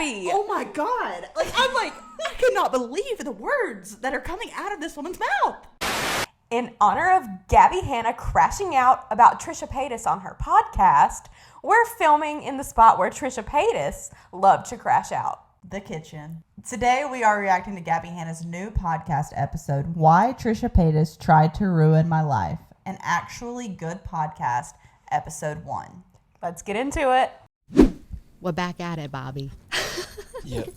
Gabbie. Oh my God. I cannot believe the words that are coming out of this woman's mouth. In honor of Gabbie Hanna crashing out about Trisha Paytas on her podcast, we're filming in the spot where Trisha Paytas loved to crash out. The kitchen. Today we are reacting to Gabbie Hanna's new podcast episode, Why Trisha Paytas Tried to Ruin My Life. An actually good podcast, episode 1. Let's get into it. We're back at it, Bobby. Yep.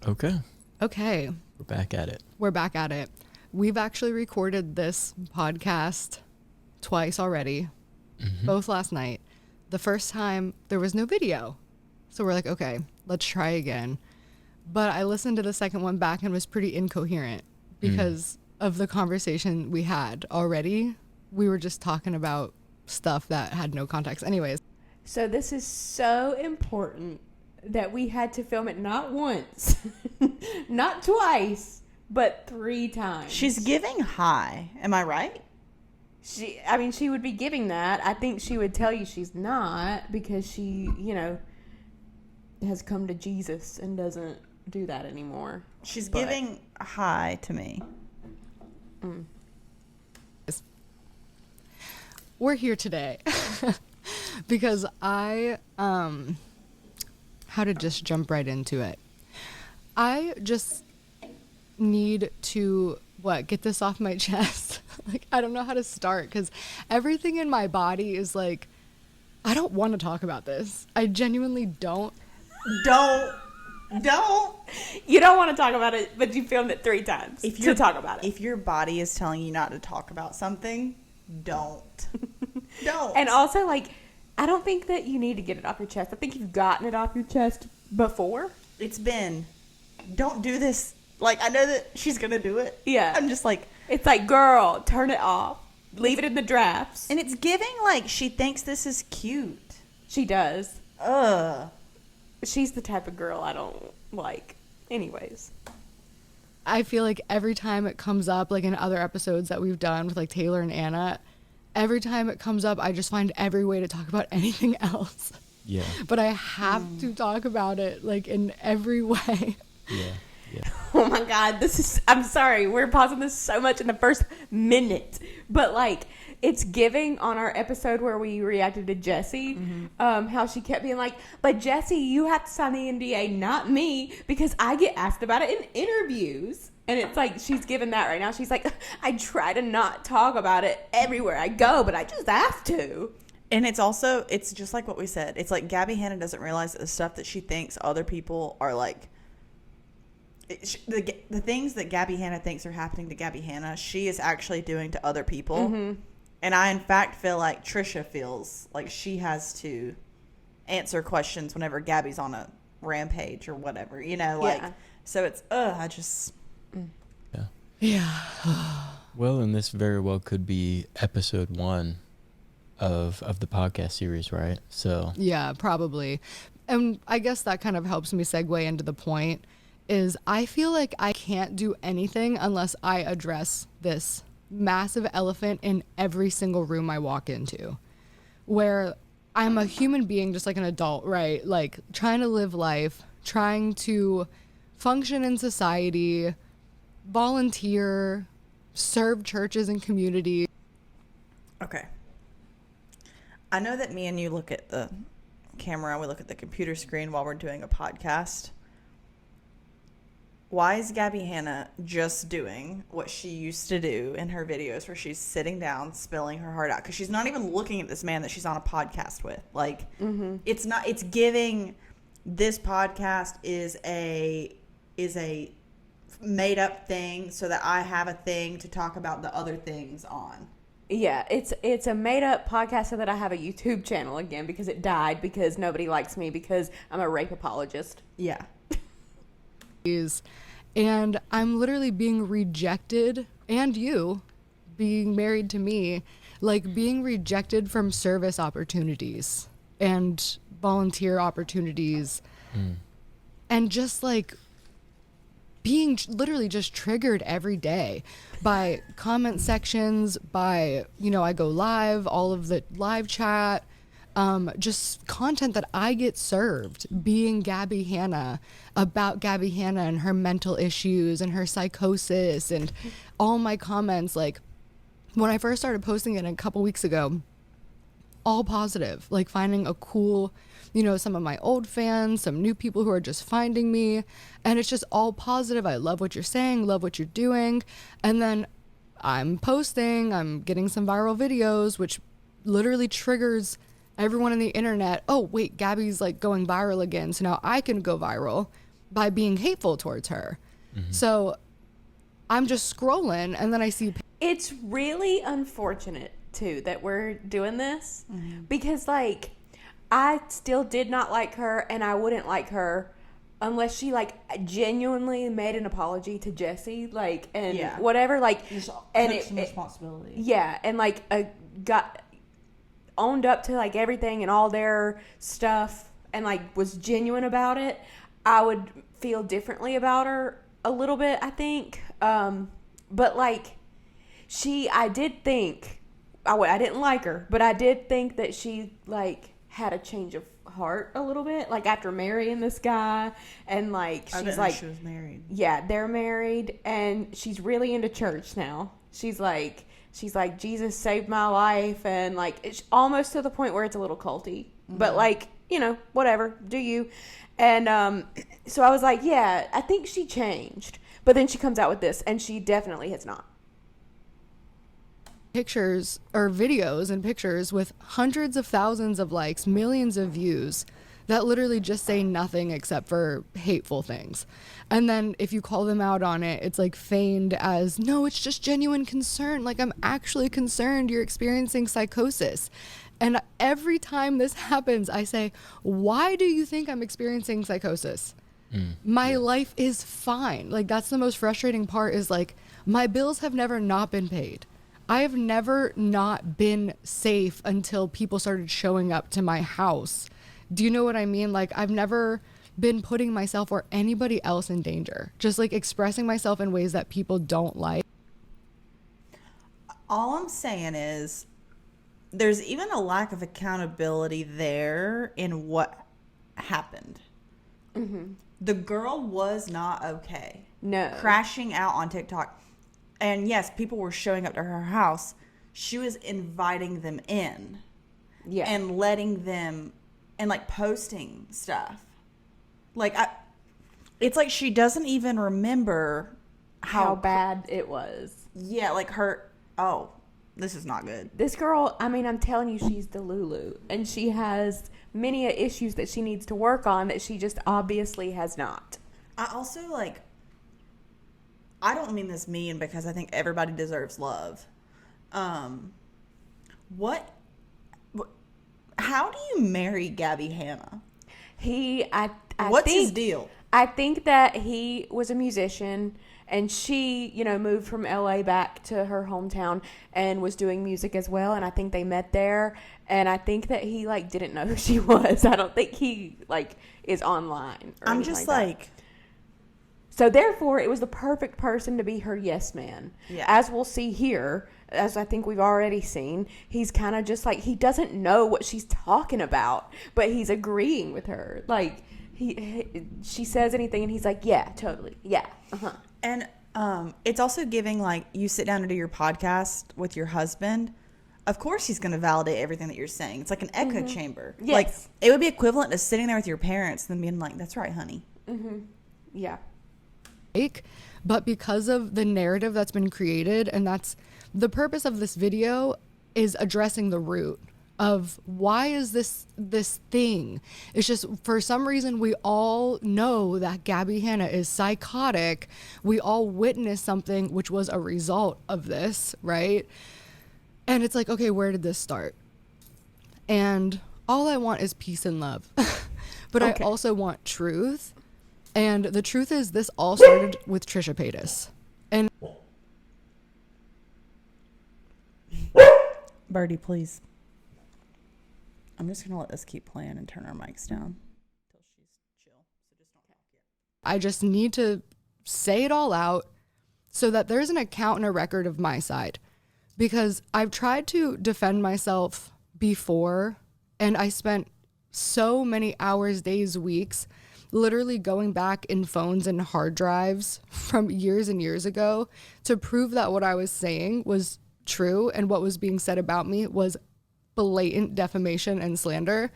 Okay. Okay. We're back at it. We're back at it. We've actually recorded this podcast twice already, both last night. The first time there was no video. So we're like, okay, let's try again. But I listened to the second one back and was pretty incoherent because of the conversation we had already. We were just talking about stuff that had no context. Anyways. So this is so important that we had to film it not once, not twice, but 3 times. She's giving high. Am I right? She would be giving that. I think she would tell you she's not because she, has come to Jesus and doesn't do that anymore. She's giving high to me. We're here today because I, how to just jump right into it. I just need to, get this off my chest. I don't know how to start because everything in my body is like, I don't want to talk about this. I genuinely don't. Don't. You don't want to talk about it, but you filmed it 3 times to talk about it. If your body is telling you not to talk about something, don't. Don't. And also, I don't think that you need to get it off your chest. I think you've gotten it off your chest before. It's been, don't do this. I know that she's going to do it. Yeah. I'm just it's like, girl, turn it off. Leave it in the drafts. And it's giving she thinks this is cute. She does. Ugh. She's the type of girl I don't like. Anyways. I feel like every time it comes up, in other episodes that we've done with Taylor and Anna, every time it comes up, I just find every way to talk about anything else. Yeah. But I have to talk about it, in every way. Yeah. Oh my God, I'm sorry, we're pausing this so much in the first minute. But it's giving on our episode where we reacted to Jessi, how she kept being like, but Jessi, you have to sign the NDA, not me, because I get asked about it in interviews. And it's she's giving that right now. She's like, I try to not talk about it everywhere I go, but I just have to. And it's just like what we said. It's Gabbie Hanna doesn't realize that the stuff that she thinks other people are the things that Gabbie Hanna thinks are happening to Gabbie Hanna, she is actually doing to other people. And I, in fact, feel like Trisha feels like she has to answer questions whenever Gabbie's on a rampage or whatever, so it's, I just. Yeah. Well, and this very well could be episode 1 of the podcast series, right? So. Yeah, probably. And I guess that kind of helps me segue into the point is I feel like I can't do anything unless I address this massive elephant in every single room I walk into, where I'm a human being just like an adult, right? Trying to live life, trying to function in society, volunteer, serve churches and community. Okay. I know that me and you look at the camera, we look at the computer screen while we're doing a podcast. Why is Gabbie Hanna just doing what she used to do in her videos where she's sitting down, spilling her heart out? Because she's not even looking at this man that she's on a podcast with. It's giving, this podcast is a made up thing so that I have a thing to talk about the other things on. Yeah, it's a made up podcast so that I have a YouTube channel again because it died because nobody likes me because I'm a rape apologist. Yeah. And I'm literally being rejected, and you being married to me, being rejected from service opportunities and volunteer opportunities and just being literally just triggered every day by comment sections, by, I go live, all of the live chat, just content that I get served, being Gabbie Hanna, about Gabbie Hanna and her mental issues and her psychosis, and all my comments, like when I first started posting it a couple weeks ago, all positive, like finding a cool, you know, some of my old fans, some new people who are just finding me, and it's just all positive. I love what you're saying, love what you're doing. And then I'm posting, I'm getting some viral videos, which literally triggers everyone on the internet. Oh, wait, Gabbie's like going viral again, so now I can go viral by being hateful towards her. So I'm just scrolling, and then I see. It's really unfortunate too that we're doing this because like I still did not like her, and I wouldn't like her unless she like genuinely made an apology to Jessi, like, and whatever, like, Just and took some responsibility. yeah, and like got owned up to like everything and all their stuff, and like was genuine about it. I would feel differently about her a little bit, I think. But like I did think I didn't like her, but I did think that she like had a change of heart a little bit, like after marrying this guy, and like she's like, she was married. Yeah, they're married, and she's really into church now. She's like Jesus saved my life, and like it's almost to the point where it's a little culty, but like, you know, whatever, do you? And so I was like, yeah, I think she changed, but then she comes out with this, and she definitely has not. Pictures or videos and pictures with hundreds of thousands of likes, millions of views, that literally just say nothing except for hateful things. And then if you call them out on it, it's like feigned as, no, it's just genuine concern. Like, I'm actually concerned you're experiencing psychosis. And every time this happens, I say, why do you think I'm experiencing psychosis? My life is fine. Like, that's the most frustrating part, is like, my bills have never not been paid. I have never not been safe until people started showing up to my house. Do you know what I mean? Like, I've never been putting myself or anybody else in danger. Just like expressing myself in ways that people don't like. All I'm saying is there's even a lack of accountability there in what happened. The girl was not okay. No. Crashing out on TikTok. And yes, people were showing up to her house. She was inviting them in. Yeah. And letting them, and like posting stuff. Like, it's like she doesn't even remember how bad it was. Yeah, like this is not good. This girl, I mean, I'm telling you, she's Delulu, and she has many issues that she needs to work on that she just obviously has not. I also, like, I don't mean this mean, because I think everybody deserves love. How do you marry Gabbie Hanna? What's his deal? I think that he was a musician, and she, you know, moved from LA back to her hometown and was doing music as well. And I think they met there. And I think that he like didn't know who she was. I don't think he like is online. Or I'm just like. So therefore, it was the perfect person to be her yes man. Yeah. As we'll see here, as I think we've already seen, he's kind of just like, he doesn't know what she's talking about, but he's agreeing with her. Like, she says anything, and he's like, yeah, totally, yeah, uh-huh. And it's also giving, like, you sit down to do your podcast with your husband. Of course he's going to validate everything that you're saying. It's like an echo chamber. Yes. Like, it would be equivalent to sitting there with your parents and being like, that's right, honey. Yeah. But because of the narrative that's been created, and that's the purpose of this video, is addressing the root of why is this thing. It's just, for some reason, we all know that Gabbie Hanna is psychotic. We all witnessed something which was a result of this, right? And it's like, okay, where did this start? And all I want is peace and love. But okay. I also want truth. And the truth is, this all started with Trisha Paytas. And Birdie, please. I'm just going to let this keep playing and turn our mics down until she's chill. So just don't talk yet. I just need to say it all out so that there's an account and a record of my side. Because I've tried to defend myself before, And I spent so many hours, days, weeks, literally going back in phones and hard drives from years and years ago to prove that what I was saying was true and what was being said about me was blatant defamation and slander.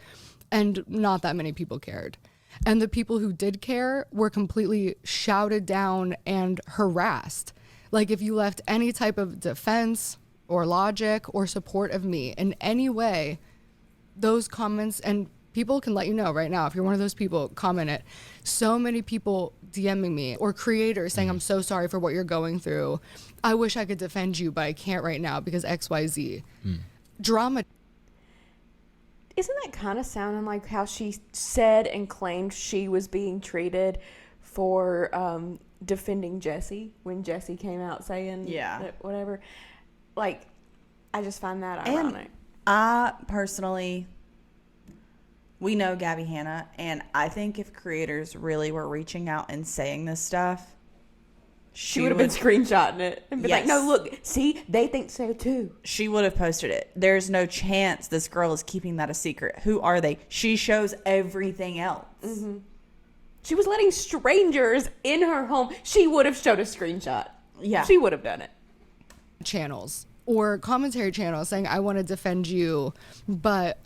And not that many people cared. And the people who did care were completely shouted down and harassed. Like, if you left any type of defense or logic or support of me in any way, those comments, and people can let you know right now, if you're one of those people, comment it. So many people DMing me, or creators saying, I'm so sorry for what you're going through. I wish I could defend you, but I can't right now because XYZ. Drama. Isn't that kind of sounding like how she said and claimed she was being treated for defending Jessi when Jessi came out saying that whatever? Like, I just find that ironic. And I personally, we know Gabbie Hanna, and I think if creators really were reaching out and saying this stuff, she would have been screenshotting it and been like, Yes. no, look, see, they think so too. She would have posted it. There's no chance this girl is keeping that a secret. Who are they? She shows everything else. She was letting strangers in her home. She would have showed a screenshot. Yeah. She would have done it. Channels or commentary channels saying, I want to defend you, but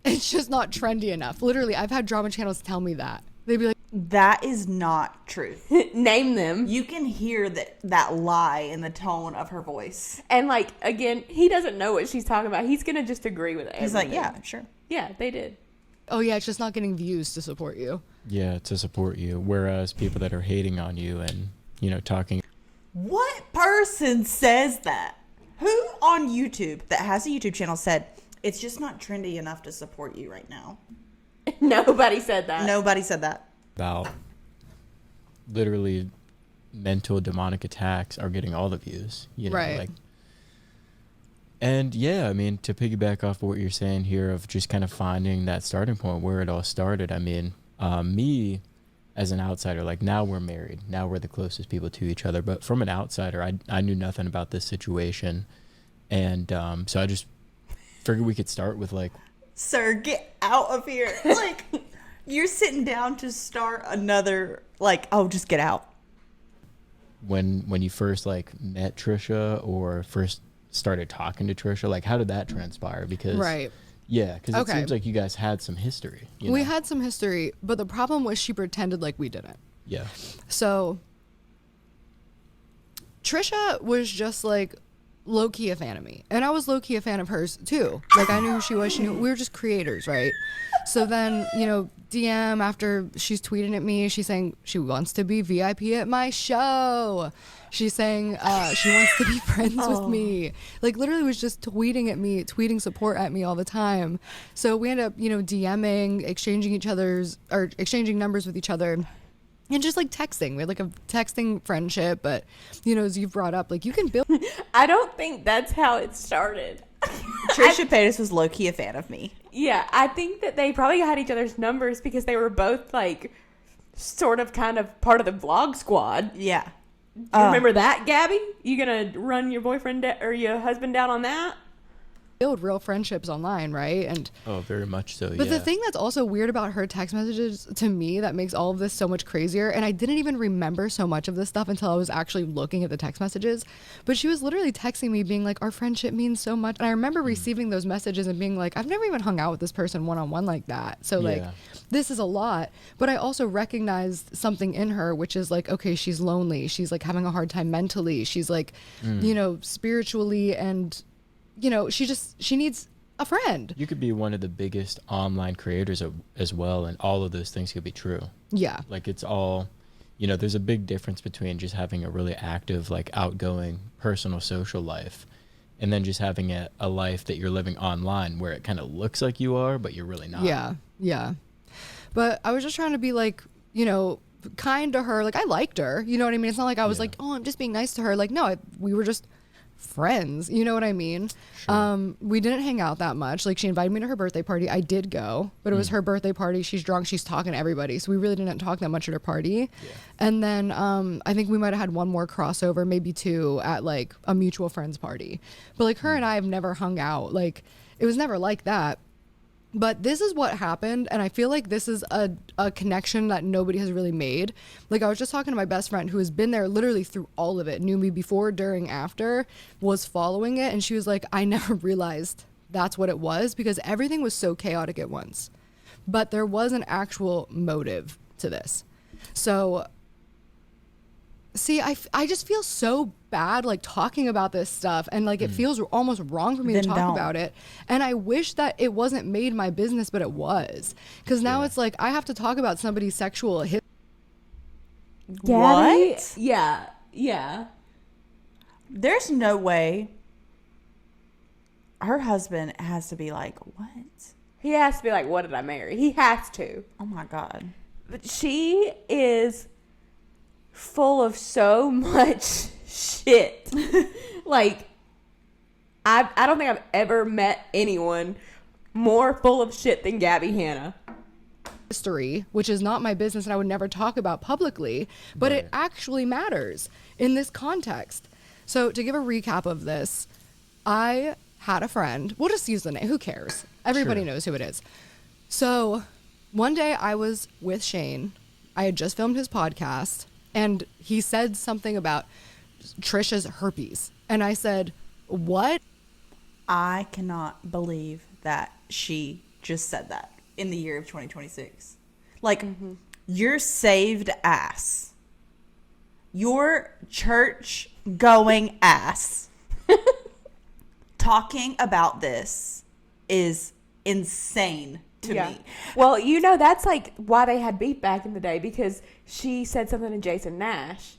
it's just not trendy enough. Literally, I've had drama channels tell me that. They'd be like, That is not true. Name them. You can hear that lie in the tone of her voice. And like, again, he doesn't know what she's talking about. He's going to just agree with it. He's like, yeah, sure. Yeah, they did. oh yeah, it's just not getting views to support you. Yeah, to support you. Whereas people that are hating on you and, you know, talking. What person says that? Who on YouTube that has a YouTube channel said, it's just not trendy enough to support you right now? Nobody said that. Nobody said that. About literally mental demonic attacks are getting all the views, you know, Right. like. And yeah, I mean, to piggyback off what you're saying here of just kind of finding that starting point where it all started. I mean, me as an outsider, like, now we're married, now we're the closest people to each other, but from an outsider, I knew nothing about this situation. And so I just figured we could start with, like, Sir, get out of here. Like, you're sitting down to start another, like, oh, just get out. when you first, like, met Trisha or first started talking to Trisha, like, how did that transpire? Because Right. yeah, because Okay. it seems like you guys had some history, you We know? had some history, but the problem was she pretended like we didn't. Yeah. So Trisha was just like low-key a fan of me, and I was low-key a fan of hers too. Like, I knew who she was. She knew we were just creators, right? So then, you know, DM after she's tweeting at me, she's saying she wants to be VIP at my show. She's saying she wants to be friends with me. Like, literally was just tweeting at me, tweeting support at me all the time. So we end up, you know, DMing, exchanging numbers with each other. And just like texting. We had like a texting friendship, but, you know, as you've brought up, like, you can build. I don't think that's how it started. Trisha Paytas was low-key a fan of me. Yeah, I think that they probably had each other's numbers because they were both like sort of kind of part of the vlog squad. Yeah. You remember that, Gabbie? You gonna run your boyfriend or your husband down on that? Build real friendships online, right? And Oh, very much so. but yeah. the thing that's also weird about her text messages to me that makes all of this so much crazier, and I didn't even remember so much of this stuff until I was actually looking at the text messages, but she was literally texting me being like, our friendship means so much. And I remember receiving those messages and being like, I've never even hung out with this person one-on-one like that. So like, Yeah. this is a lot. But I also recognized something in her, which is like, okay, she's lonely. She's like having a hard time mentally. She's like, you know, spiritually, and you know, she needs a friend. You could be one of the biggest online creators as well, and all of those things could be true. Yeah. Like, it's all, you know, there's a big difference between just having a really active, like, outgoing personal social life and then just having a life that you're living online where it kind of looks like you are, but you're really not. Yeah. Yeah. But I was just trying to be like, you know, kind to her. Like, I liked her. You know what I mean? It's not like I was Yeah. like, oh, I'm just being nice to her. Like, no, we were just friends. You know what I mean? Sure. We didn't hang out that much. Like, she invited me to her birthday party. I did go, but it was her birthday party. She's drunk. She's talking to everybody. So we really didn't talk that much at her party. Yeah. And then I think we might have had one more crossover, maybe two, at like a mutual friends party. But like, her and I have never hung out. Like, it was never like that. But this is what happened, and I feel like this is a connection that nobody has really made. Like, I was just talking to my best friend who has been there literally through all of it, knew me before, during, after, was following it, and she was like, I never realized that's what it was because everything was so chaotic at once. But there was an actual motive to this. So, see, I just feel so bad, like, talking about this stuff, and like it feels almost wrong for me to talk about it, and I wish that it wasn't made my business, but it was, because now it's like I have to talk about somebody's sexual history. What? Yeah. There's no way her husband has to be like, what? He has to be like, what did I marry? He has to. Oh my God. But she is full of so much shit. Like, I don't think I've ever met anyone more full of shit than Gabbie Hanna. History, which is not my business and I would never talk about publicly, but it actually matters in this context. So to give a recap of this, I had a friend, we'll just use the name, who cares? Everybody knows who it is. So one day I was with Shane, I had just filmed his podcast, and he said something about Trisha's herpes. And I said, what? I cannot believe that she just said that in the year of 2026. Like, your saved ass, your church going ass talking about this is insane to me. Well, you know, that's like why they had beef back in the day, because she said something to Jason Nash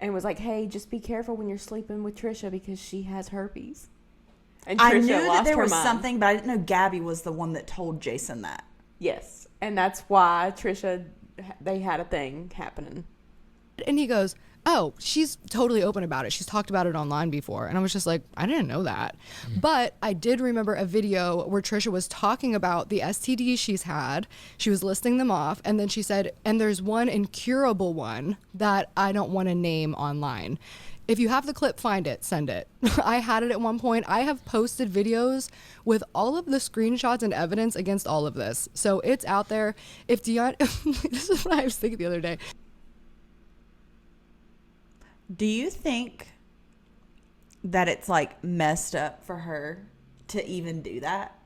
and was like, hey, just be careful when you're sleeping with Trisha because she has herpes. And Trisha I knew that lost there her was mind. something, but I didn't know Gabbie was the one that told Jason that. Yes. And that's why Trisha, they had a thing happening. And he goes, oh, she's totally open about it. She's talked about it online before. And I was just like, I didn't know that. But I did remember a video where Trisha was talking about the STDs she's had. She was listing them off. And then she said, and there's one incurable one that I don't want to name online. If you have the clip, find it, send it. I had it at one point. I have posted videos with all of the screenshots and evidence against all of this. So it's out there. If Dion, this is what I was thinking the other day. Do you think that it's like messed up for her to even do that?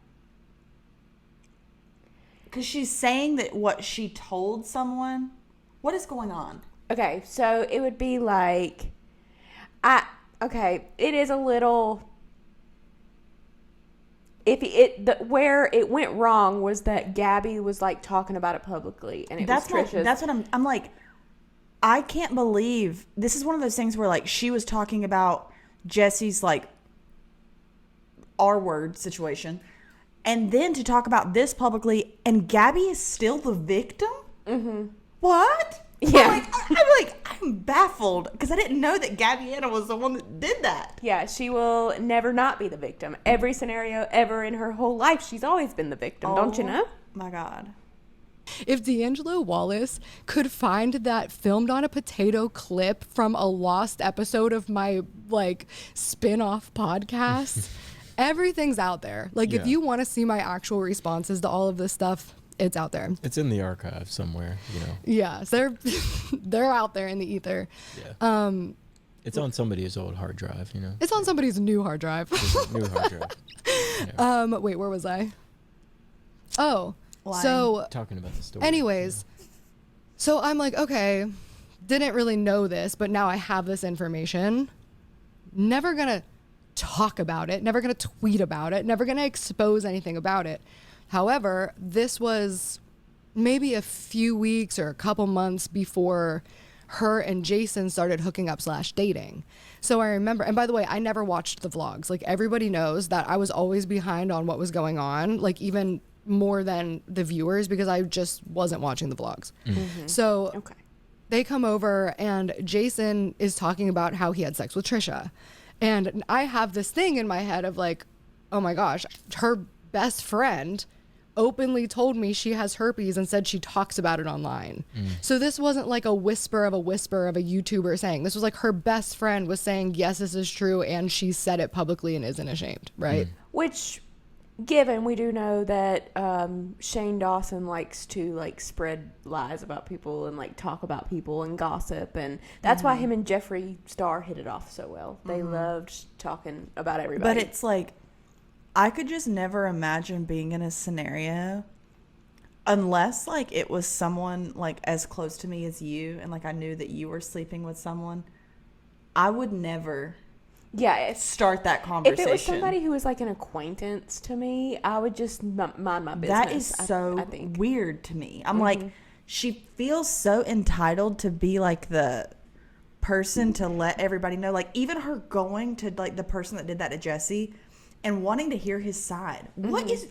Because she's saying that what she told someone. What is going on? Okay, so it would be like, it is a little. Where it went wrong was that Gabbie was like talking about it publicly, and That's was Trisha's. that's what I'm like. I can't believe this is one of those things where like she was talking about Jessi's like R-word situation, and then to talk about this publicly, and Gabbie is still the victim. What? Yeah. I'm baffled because I didn't know that Gabbie Hanna was the one that did that. Yeah, she will never not be the victim. Every scenario ever in her whole life, she's always been the victim. Don't you know? My God. If D'Angelo Wallace could find that filmed on a potato clip from a lost episode of my like spin-off podcast, everything's out there. Like if you want to see my actual responses to all of this stuff, it's out there. It's in the archive somewhere, you know. Yeah, so they're out there in the ether. Yeah. It's on somebody's old hard drive, you know. It's on somebody's new hard drive. New hard drive. Yeah. Wait, where was I? Oh, Lying. so Talking about the story. anyways, so I'm like, okay, didn't really know this, but now I have this information. Never gonna talk about it, never gonna tweet about it, never gonna expose anything about it. However, this was maybe a few weeks or a couple months before her and Jason started hooking up / dating. So I remember, and by the way, I never watched the vlogs. Like everybody knows that I was always behind on what was going on, like even more than the viewers, because I just wasn't watching the vlogs. So they come over and Jason is talking about how he had sex with Trisha. And I have this thing in my head of like, oh my gosh, her best friend openly told me she has herpes and said she talks about it online. So this wasn't like a whisper of a YouTuber saying. This was like her best friend was saying, yes, this is true, and she said it publicly and isn't ashamed, right? Which given we do know that Shane Dawson likes to like spread lies about people and like talk about people and gossip, and that's why him and Jeffree Star hit it off so well. They loved talking about everybody. But it's like, I could just never imagine being in a scenario unless like it was someone like as close to me as you, and like I knew that you were sleeping with someone. I would never start that conversation. If it was somebody who was like an acquaintance to me, I would just mind my business. That is so I think. weird to me. I'm like, she feels so entitled to be like the person to let everybody know. Like even her going to like the person that did that to Jessi and wanting to hear his side. What is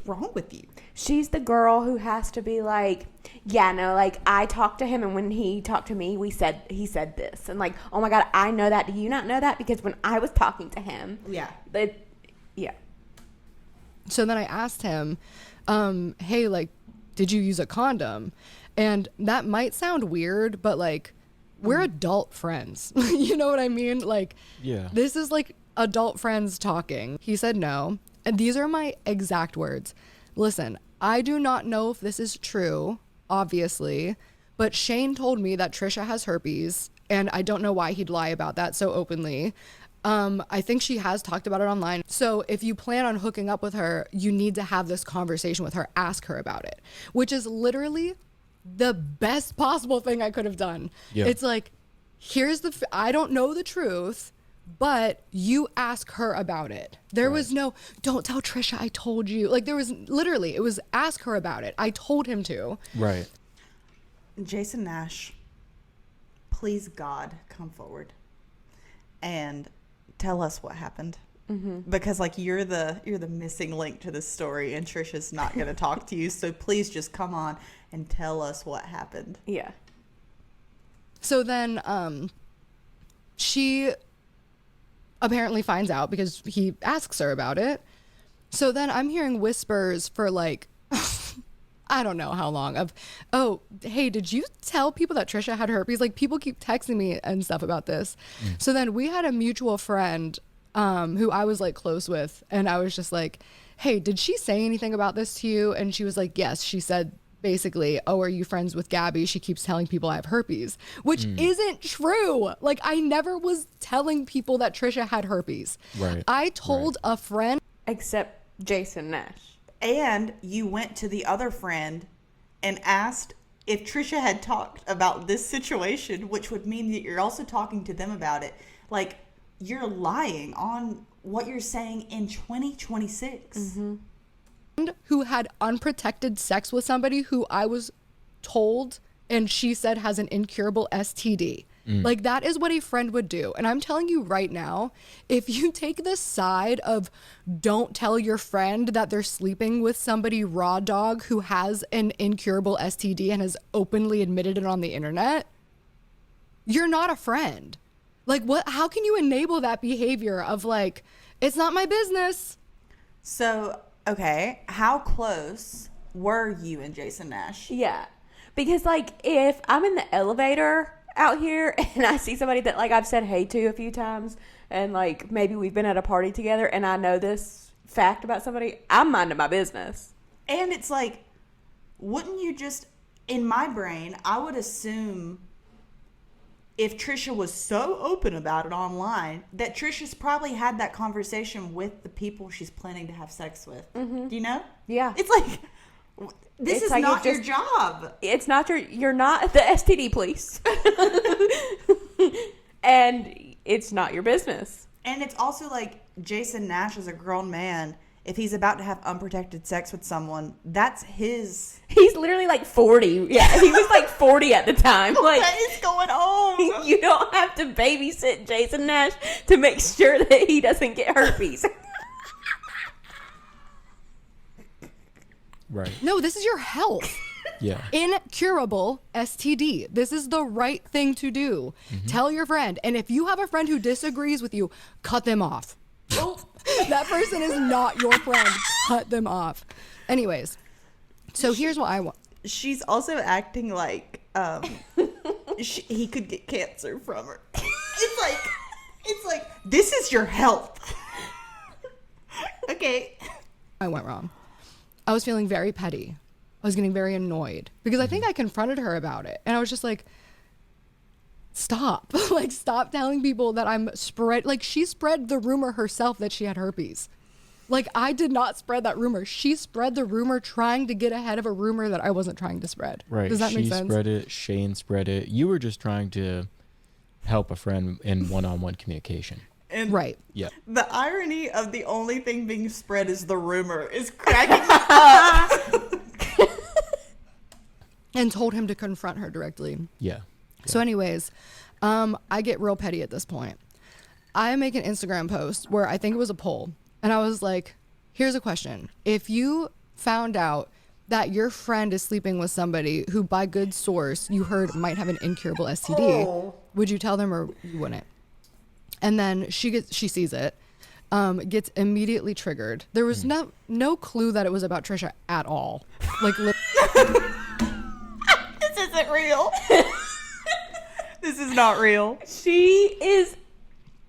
wrong with you? She's the girl who has to be like, yeah, no, like I talked to him, and when he talked to me, he said this, and like, oh my god, I know that. Do you not know that? Because when I was talking to him, yeah. So then I asked him, hey, like, did you use a condom? And that might sound weird, but like, we're adult friends. You know what I mean? Like, Yeah. this is like adult friends talking. He said no. And these are my exact words. Listen, I do not know if this is true, obviously, but Shane told me that Trisha has herpes, and I don't know why he'd lie about that so openly. I think she has talked about it online. So if you plan on hooking up with her, you need to have this conversation with her, ask her about it, which is literally the best possible thing I could have done. Yeah. It's like, here's I don't know the truth, but you ask her about it. There was no, don't tell Trisha I told you. Like there was literally, it was ask her about it. I told him to. Right. Jason Nash, please God, come forward and tell us what happened. Because like you're the missing link to this story, and Trisha's not going to talk to you. So please just come on and tell us what happened. Yeah. So then she apparently finds out because he asks her about it. So then I'm hearing whispers for like, I don't know how long of, oh, hey, did you tell people that Trisha had herpes? Like people keep texting me and stuff about this. So then we had a mutual friend who I was like close with, and I was just like, hey, did she say anything about this to you? And she was like, yes. She said basically, oh, are you friends with Gabbie? She keeps telling people I have herpes, which isn't true. Like I never was telling people that Trisha had herpes. Right. I told a friend. Except Jason Nash. And you went to the other friend and asked if Trisha had talked about this situation, which would mean that you're also talking to them about it. Like you're lying on what you're saying in 2026. Who had unprotected sex with somebody who I was told and she said has an incurable STD. Like that is what a friend would do. And I'm telling you right now, if you take the side of don't tell your friend that they're sleeping with somebody raw dog who has an incurable STD and has openly admitted it on the internet, you're not a friend. Like what, how can you enable that behavior of like, it's not my business? So, okay, how close were you and Jason Nash? Yeah. Because like if I'm in the elevator out here and I see somebody that like I've said hey to a few times, and like maybe we've been at a party together and I know this fact about somebody, I'm minding my business. And it's like, wouldn't you just, in my brain, I would assume if Trisha was so open about it online, that Trisha's probably had that conversation with the people she's planning to have sex with. Do you know? Yeah. It's like, this It's is like not it your job. It's not you're not the STD police. And it's not your business. And it's also like Jason Nash is a grown man. If he's about to have unprotected sex with someone, that's his. He's literally like 40. Yeah, he was like 40 at the time. Like, What is going on? you don't have to babysit Jason Nash to make sure that he doesn't get herpes. Right. No, this is your health. Yeah. Incurable STD. This is the right thing to do. Tell your friend. And if you have a friend who disagrees with you, cut them off. That person is not your friend. Cut them off. Anyways, so here's what I want. She's also acting like he could get cancer from her. It's like this is your health. Okay. I went wrong. I was feeling very petty. I was getting very annoyed because I think I confronted her about it. And I was just like, stop. Like, stop telling people that I'm like, she spread the rumor herself that she had herpes. Like, I did not spread that rumor. She spread the rumor trying to get ahead of a rumor that I wasn't trying to spread. Right. Does that make sense? She spread it. Shane spread it. You were just trying to help a friend in one-on-one communication. And right. Yeah. the irony of the only thing being spread is the rumor is cracking me up. And told him to confront her directly. Yeah. So anyways, I get real petty at this point. I make an Instagram post where I think it was a poll. And I was like, here's a question. If you found out that your friend is sleeping with somebody who by good source you heard might have an incurable STD, would you tell them or you wouldn't? And then she sees it, gets immediately triggered. There was no clue that it was about Trisha at all. Like, This isn't real. This is not real. She is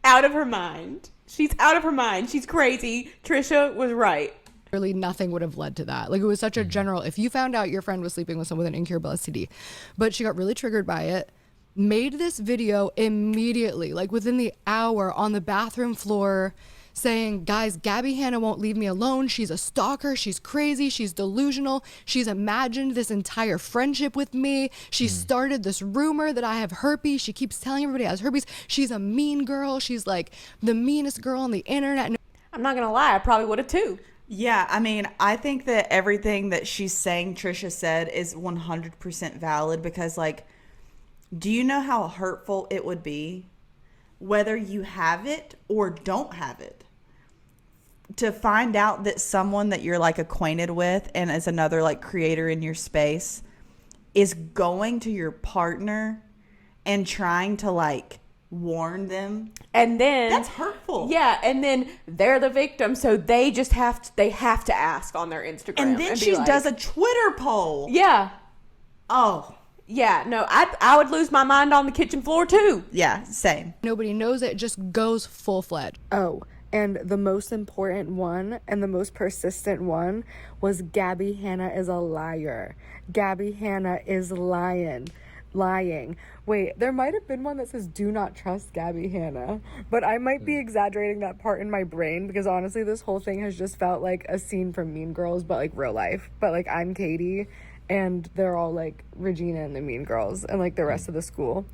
out of her mind. She's out of her mind. She's crazy. Trisha was right. Really nothing would have led to that. Like, it was such a general, if you found out your friend was sleeping with someone with an incurable STD. But she got really triggered by it, made this video immediately, like within the hour, on the bathroom floor, saying, guys, Gabbie Hanna won't leave me alone. She's a stalker. She's crazy. She's delusional. She's imagined this entire friendship with me. She started this rumor that I have herpes. She keeps telling everybody I have herpes. She's a mean girl. She's like the meanest girl on the internet. I'm not going to lie. I probably would have too. Yeah, I mean, I think that everything that she's saying Trisha said is 100% valid because, like, do you know how hurtful it would be, whether you have it or don't have it, to find out that someone that you're, like, acquainted with and is another, like, creator in your space is going to your partner and trying to, like, warn them? And then That's hurtful. Yeah, and then they're the victim, so they just have to ask on their Instagram. And then be she like, does a Twitter poll. Yeah. Oh. Yeah, no, I would lose my mind on the kitchen floor too. Yeah, same. Nobody knows it. It just goes full-fledged. Oh, and the most important one and the most persistent one was Gabbie Hanna is a liar. Gabbie Hanna is lying. Wait, there might have been one that says do not trust Gabbie Hanna, but I might be exaggerating that part in my brain because honestly this whole thing has just felt like a scene from Mean Girls, but like real life. But like I'm Katie and they're all like Regina and the Mean Girls and like the rest of the school.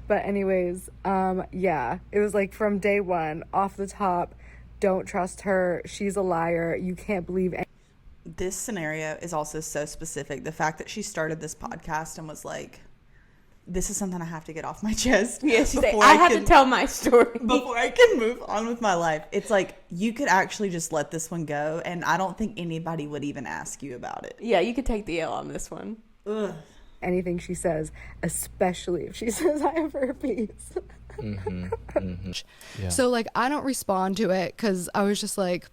But anyways, yeah, it was like from day one, off the top, don't trust her. She's a liar. You can't believe This scenario is also so specific. The fact that she started this podcast and was like, this is something I have to get off my chest. Yeah, she's like, I have to tell my story. Before I can move on with my life. It's like, you could actually just let this one go, and I don't think anybody would even ask you about it. Yeah, you could take the L on this one. Ugh. anything she says, especially if she says I have herpes. Yeah. So like I don't respond to it because I was just like,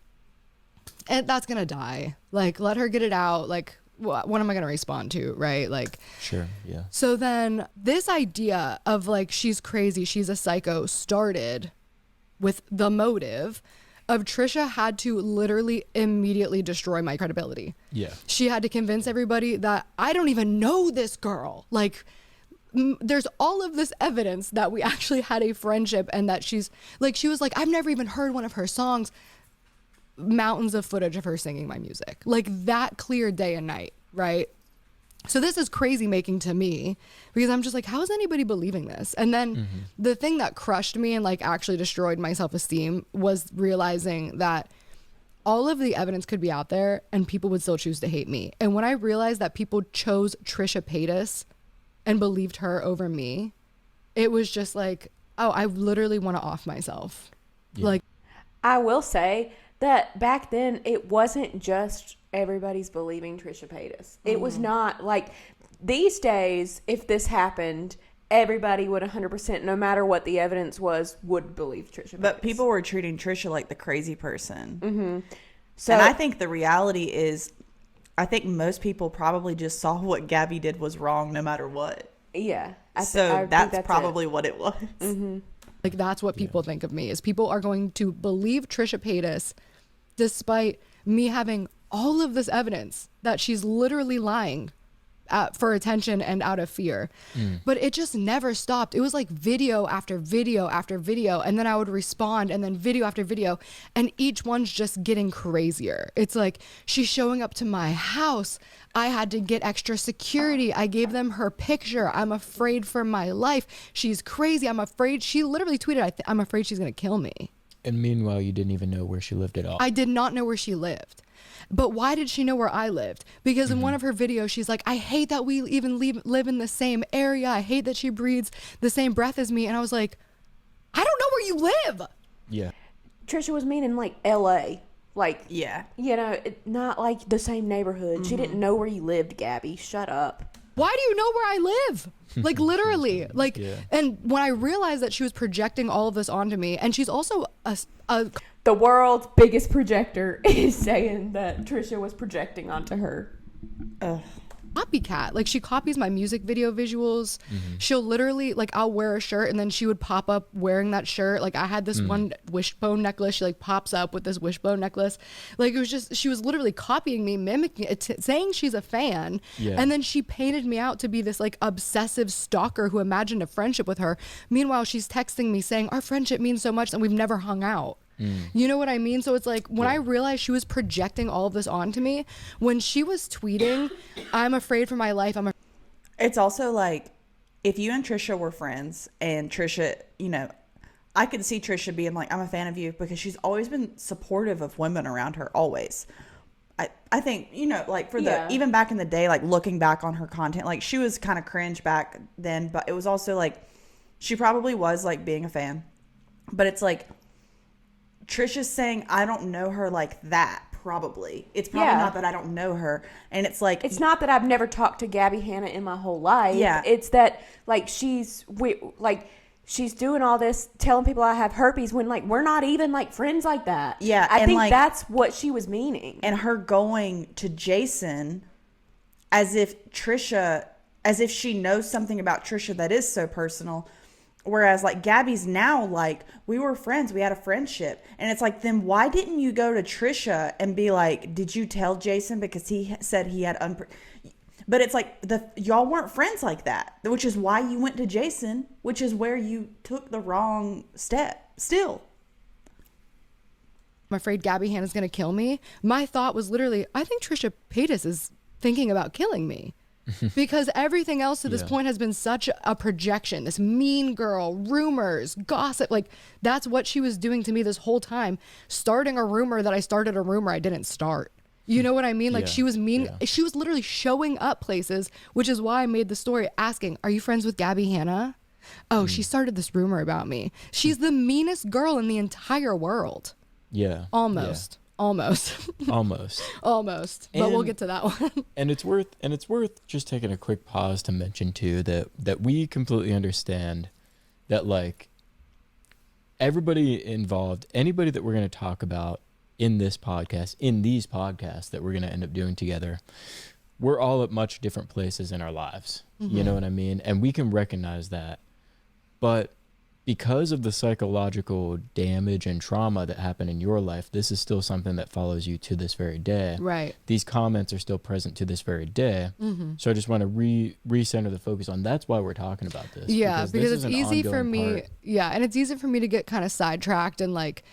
and that's gonna die. Like let her get it out. Like what am I gonna respond to, right? Like Sure. Yeah. so then this idea of like she's crazy, she's a psycho started with the motive of Trisha had to literally immediately destroy my credibility. Yeah. She had to convince everybody that I don't even know this girl. Like there's all of this evidence that we actually had a friendship and that she's like, she was like, I've never even heard one of her songs. Mountains of footage of her singing my music, like that clear day and night, right? So this is crazy making to me because I'm just like, how is anybody believing this? And then the thing that crushed me and like actually destroyed my self-esteem was realizing that all of the evidence could be out there and people would still choose to hate me. And when I realized that people chose Trisha Paytas and believed her over me, it was just like, oh, I literally want to off myself. Yeah. Like, I will say that back then it wasn't just everybody's believing Trisha Paytas. It was not like these days, if this happened, everybody would 100%, no matter what the evidence was, would believe Trisha Paytas. But people were treating Trisha like the crazy person. Mm-hmm. So, And I think the reality is, I think most people probably just saw what Gabbie did was wrong no matter what. yeah. I So think that's probably what it was. like that's what people think of me is people are going to believe Trisha Paytas despite me having all of this evidence that she's literally lying for attention and out of fear. But it just never stopped. It was like video after video after video. And then I would respond, and then video after video. And each one's just getting crazier. It's like, she's showing up to my house. I had to get extra security. I gave them her picture. I'm afraid for my life. She's crazy. I'm afraid. She literally tweeted, I'm afraid she's going to kill me. And meanwhile, you didn't even know where she lived at all. I did not know where she lived. But why did she know where I lived? Because in one of her videos, she's like, I hate that we even live in the same area. I hate that she breathes the same breath as me. And I was like, I don't know where you live. Yeah. Trisha was meaning like L.A. Like, Yeah. you know, not like the same neighborhood. She didn't know where you lived, Gabbie. Shut up. Why do you know where I live? Like, literally. Like, Yeah. and when I realized that she was projecting all of this onto me, and she's also a The world's biggest projector is saying that Trisha was projecting onto her. copycat. Like, she copies my music video visuals. She'll literally, like, I'll wear a shirt and then she would pop up wearing that shirt. Like, I had this one wishbone necklace. She like pops up with this wishbone necklace. Like, it was just, she was literally copying me, mimicking it, saying she's a fan. Yeah. And then she painted me out to be this like obsessive stalker who imagined a friendship with her. Meanwhile, she's texting me saying our friendship means so much and we've never hung out. You know what I mean? So it's like, when I realized she was projecting all of this onto me, when she was tweeting, I'm afraid for my life. It's also like, if you and Trisha were friends and Trisha, you know, I could see Trisha being like, I'm a fan of you, because she's always been supportive of women around her, always. I think, you know, like for the, even back in the day, like looking back on her content, like she was kind of cringe back then, but it was also like, she probably was like being a fan, but it's like, Trisha's saying, I don't know her like that, probably. It's probably not that I don't know her. And it's like... It's not that I've never talked to Gabbie Hanna in my whole life. Yeah. It's that, like, she's doing all this, telling people I have herpes when, like, we're not even, like, friends like that. Yeah. I think like, that's what she was meaning. And her going to Jason as if she knows something about Trisha that is so personal. Whereas, like, Gabbie's now, like, we were friends. We had a friendship. And it's like, then why didn't you go to Trisha and be like, did you tell Jason? Because he said he had... But it's like, y'all weren't friends like that. Which is why you went to Jason. Which is where you took the wrong step. Still. I'm afraid Gabbie Hanna's going to kill me. My thought was literally, I think Trisha Paytas is thinking about killing me. Because everything else to this point has been such a projection. This mean girl, rumors, gossip. Like, that's what she was doing to me this whole time. Starting a rumor that I started a rumor I didn't start. You know what I mean? Like, she was mean. She was literally showing up places, which is why I made the story asking, are you friends with Gabbie Hanna? Oh, she started this rumor about me. She's the meanest girl in the entire world. Yeah. Almost. Yeah. Almost. Almost. But we'll get to that one. And it's worth just taking a quick pause to mention too that we completely understand that, like, everybody involved, anybody that we're going to talk about in these podcasts that we're going to end up doing together, we're all at much different places in our lives. You know what I mean? And we can recognize that. But because of the psychological damage and trauma that happened in your life, this is still something that follows you to this very day. Right. These comments are still present to this very day. So I just want to recenter the focus on that's why we're talking about this. Yeah, because this it's is an easy for ongoing me. part. Yeah, and it's easy for me to get kind of sidetracked and like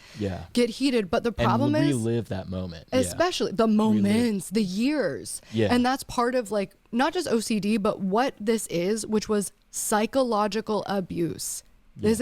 get heated. But the problem and is relive that moment. especially the moments, the years. Yeah. And that's part of like not just OCD, but what this is, which was psychological abuse. This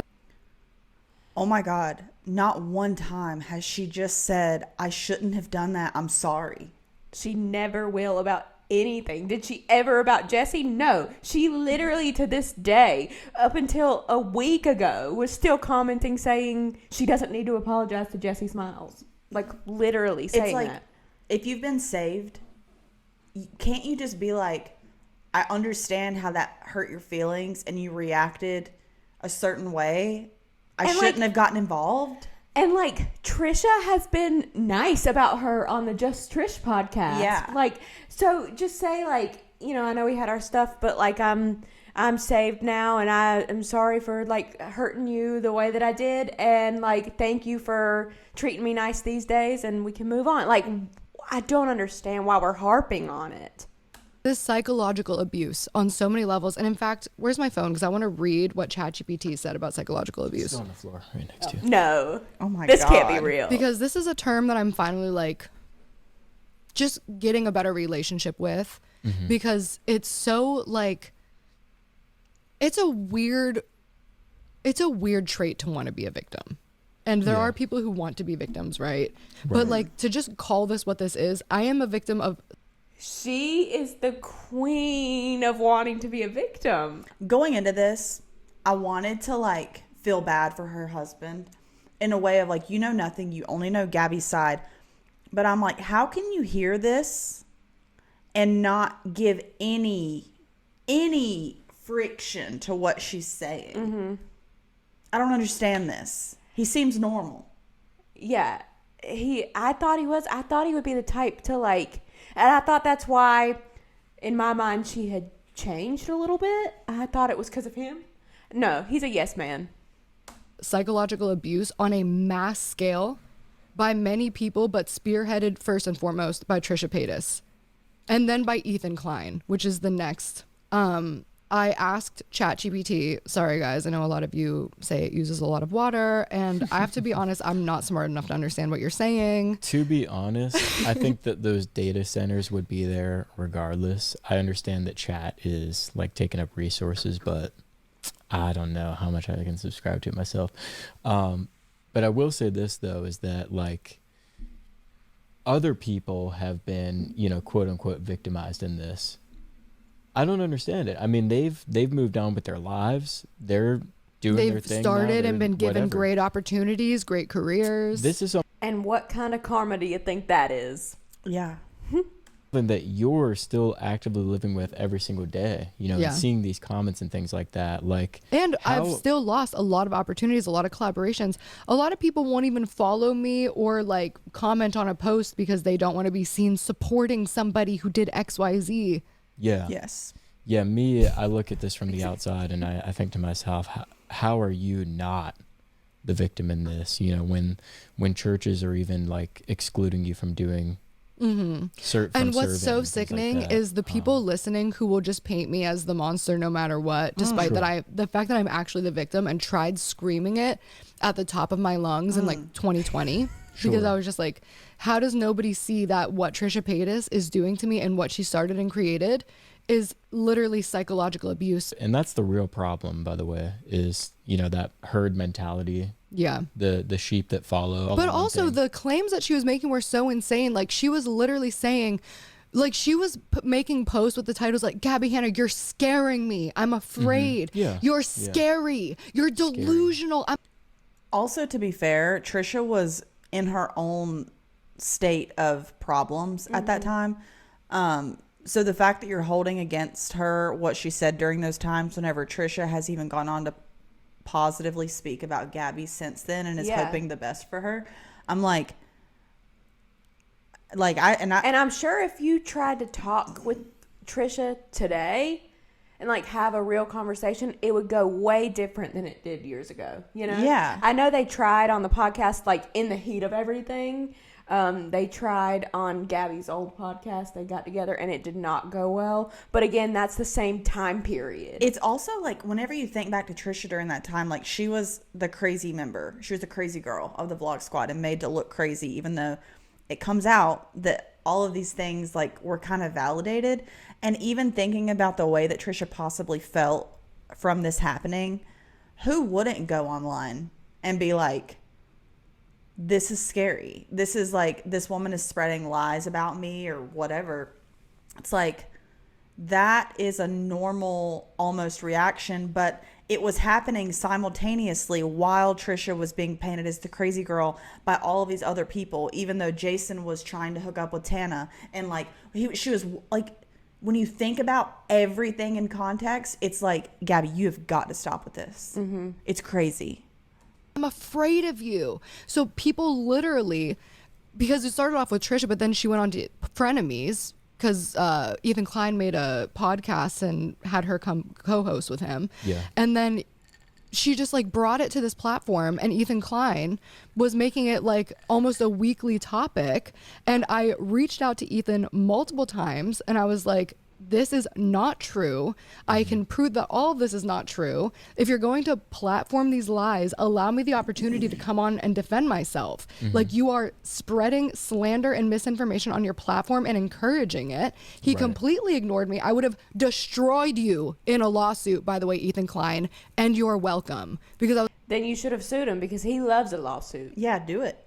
Oh my God. Not one time has she just said, I shouldn't have done that. I'm sorry. She never will about anything. Did she ever about Jessi? No. She literally to this day, up until a week ago, was still commenting saying she doesn't need to apologize to Jessi Smiles. Like, literally saying It's like, that. if you've been saved, can't you just be like, I understand how that hurt your feelings and you reacted a certain way. I shouldn't have gotten involved. And like, Trisha has been nice about her on the Just Trish podcast. Yeah. Like, so just say like, you know, I know we had our stuff, but like, I'm saved now and I am sorry for like hurting you the way that I did. And like, thank you for treating me nice these days and we can move on. Like, I don't understand why we're harping on it. This psychological abuse on so many levels. And in fact, where's my phone? Because I want to read what ChatGPT said about psychological abuse. It's on the floor right next to you. No. Oh my this God. can't be real. Because this is a term that I'm finally like just getting a better relationship with, because it's so like it's a weird trait to want to be a victim. And there are people who want to be victims, right? But like to just call this what this is, I am a victim of. She is the queen of wanting to be a victim. Going into this, I wanted to like feel bad for her husband in a way of like, you know nothing, you only know Gabbie's side. But I'm like, how can you hear this and not give any friction to what she's saying? I don't understand this. He seems normal. Yeah. I thought he would be the type to like, and I thought that's why in my mind she had changed a little bit. I thought it was because of him. No, he's a yes man. Psychological abuse on a mass scale by many people, but spearheaded first and foremost by Trisha Paytas, and then by Ethan Klein, which is the next. I asked ChatGPT, sorry guys, I know a lot of you say it uses a lot of water, and I have to be honest, I'm not smart enough to understand what you're saying. To be honest, I think that those data centers would be there regardless. I understand that chat is like taking up resources, but I don't know how much I can subscribe to it myself. But I will say this though, is that like other people have been, you know, quote unquote victimized in this. I don't understand it. I mean, they've moved on with their lives. They're doing their thing. They've started and been given whatever. great opportunities, great careers. This is And what kind of karma do you think that is? Yeah. something that you're still actively living with every single day, you know, Yeah. and seeing these comments and things like that. Like, And how- I've still lost a lot of opportunities, a lot of collaborations. A lot of people won't even follow me or like comment on a post because they don't want to be seen supporting somebody who did XYZ. yeah. Yes. Yeah, me, I look at this from the outside and I think to myself, how are you not the victim in this? You know, when churches are even like excluding you from doing And what's so sickening is the people listening who will just paint me as the monster no matter what, despite the fact that I'm actually the victim and tried screaming it at the top of my lungs in like 2020. Because I was just like, how does nobody see that what Trisha Paytas is doing to me and what she started and created is literally psychological abuse? And that's the real problem, by the way, is, you know, that herd mentality. Yeah. The sheep that follow. But also the claims that she was making were so insane. Like she was literally saying, like she was making posts with the titles like, Gabbie Hanna, you're scaring me. I'm afraid. Yeah. You're Yeah. scary. You're delusional. Also, to be fair, Trisha was in her own state of problems at that time. So the fact that you're holding against her what she said during those times, whenever Trisha has even gone on to positively speak about Gabbie since then and is hoping the best for her, I'm like and I'm sure if you tried to talk with Trisha today and like have a real conversation, it would go way different than it did years ago. You know? Yeah. I know they tried on the podcast, like in the heat of everything. They tried on Gabbie's old podcast. They got together and it did not go well. But again, that's the same time period. it's also like whenever you think back to Trisha during that time, like she was the crazy member. She was the crazy girl of the Vlog Squad and made to look crazy, even though it comes out that all of these things like were kind of validated. And even thinking about the way that Trisha possibly felt from this happening, who wouldn't go online and be like, this is scary. This is like, this woman is spreading lies about me or whatever. It's like, that is a normal almost reaction, but it was happening simultaneously while Trisha was being painted as the crazy girl by all of these other people, even though Jason was trying to hook up with Tana. And like, she was like, when you think about everything in context, it's like, Gabbie, you have got to stop with this. It's crazy. I'm afraid of you. So people literally, because it started off with Trisha, but then she went on to Frenemies because Ethan Klein made a podcast and had her come co-host with him. Yeah. And then she just like brought it to this platform, and Ethan Klein was making it like almost a weekly topic. And I reached out to Ethan multiple times and I was like, this is not true. I can prove that all of this is not true. If you're going to platform these lies, allow me the opportunity to come on and defend myself. Like, you are spreading slander and misinformation on your platform and encouraging it. He Right. completely ignored me. I would have destroyed you in a lawsuit, by the way, Ethan Klein, and you're welcome. Because I was Then you should have sued him because he loves a lawsuit. Yeah, do it.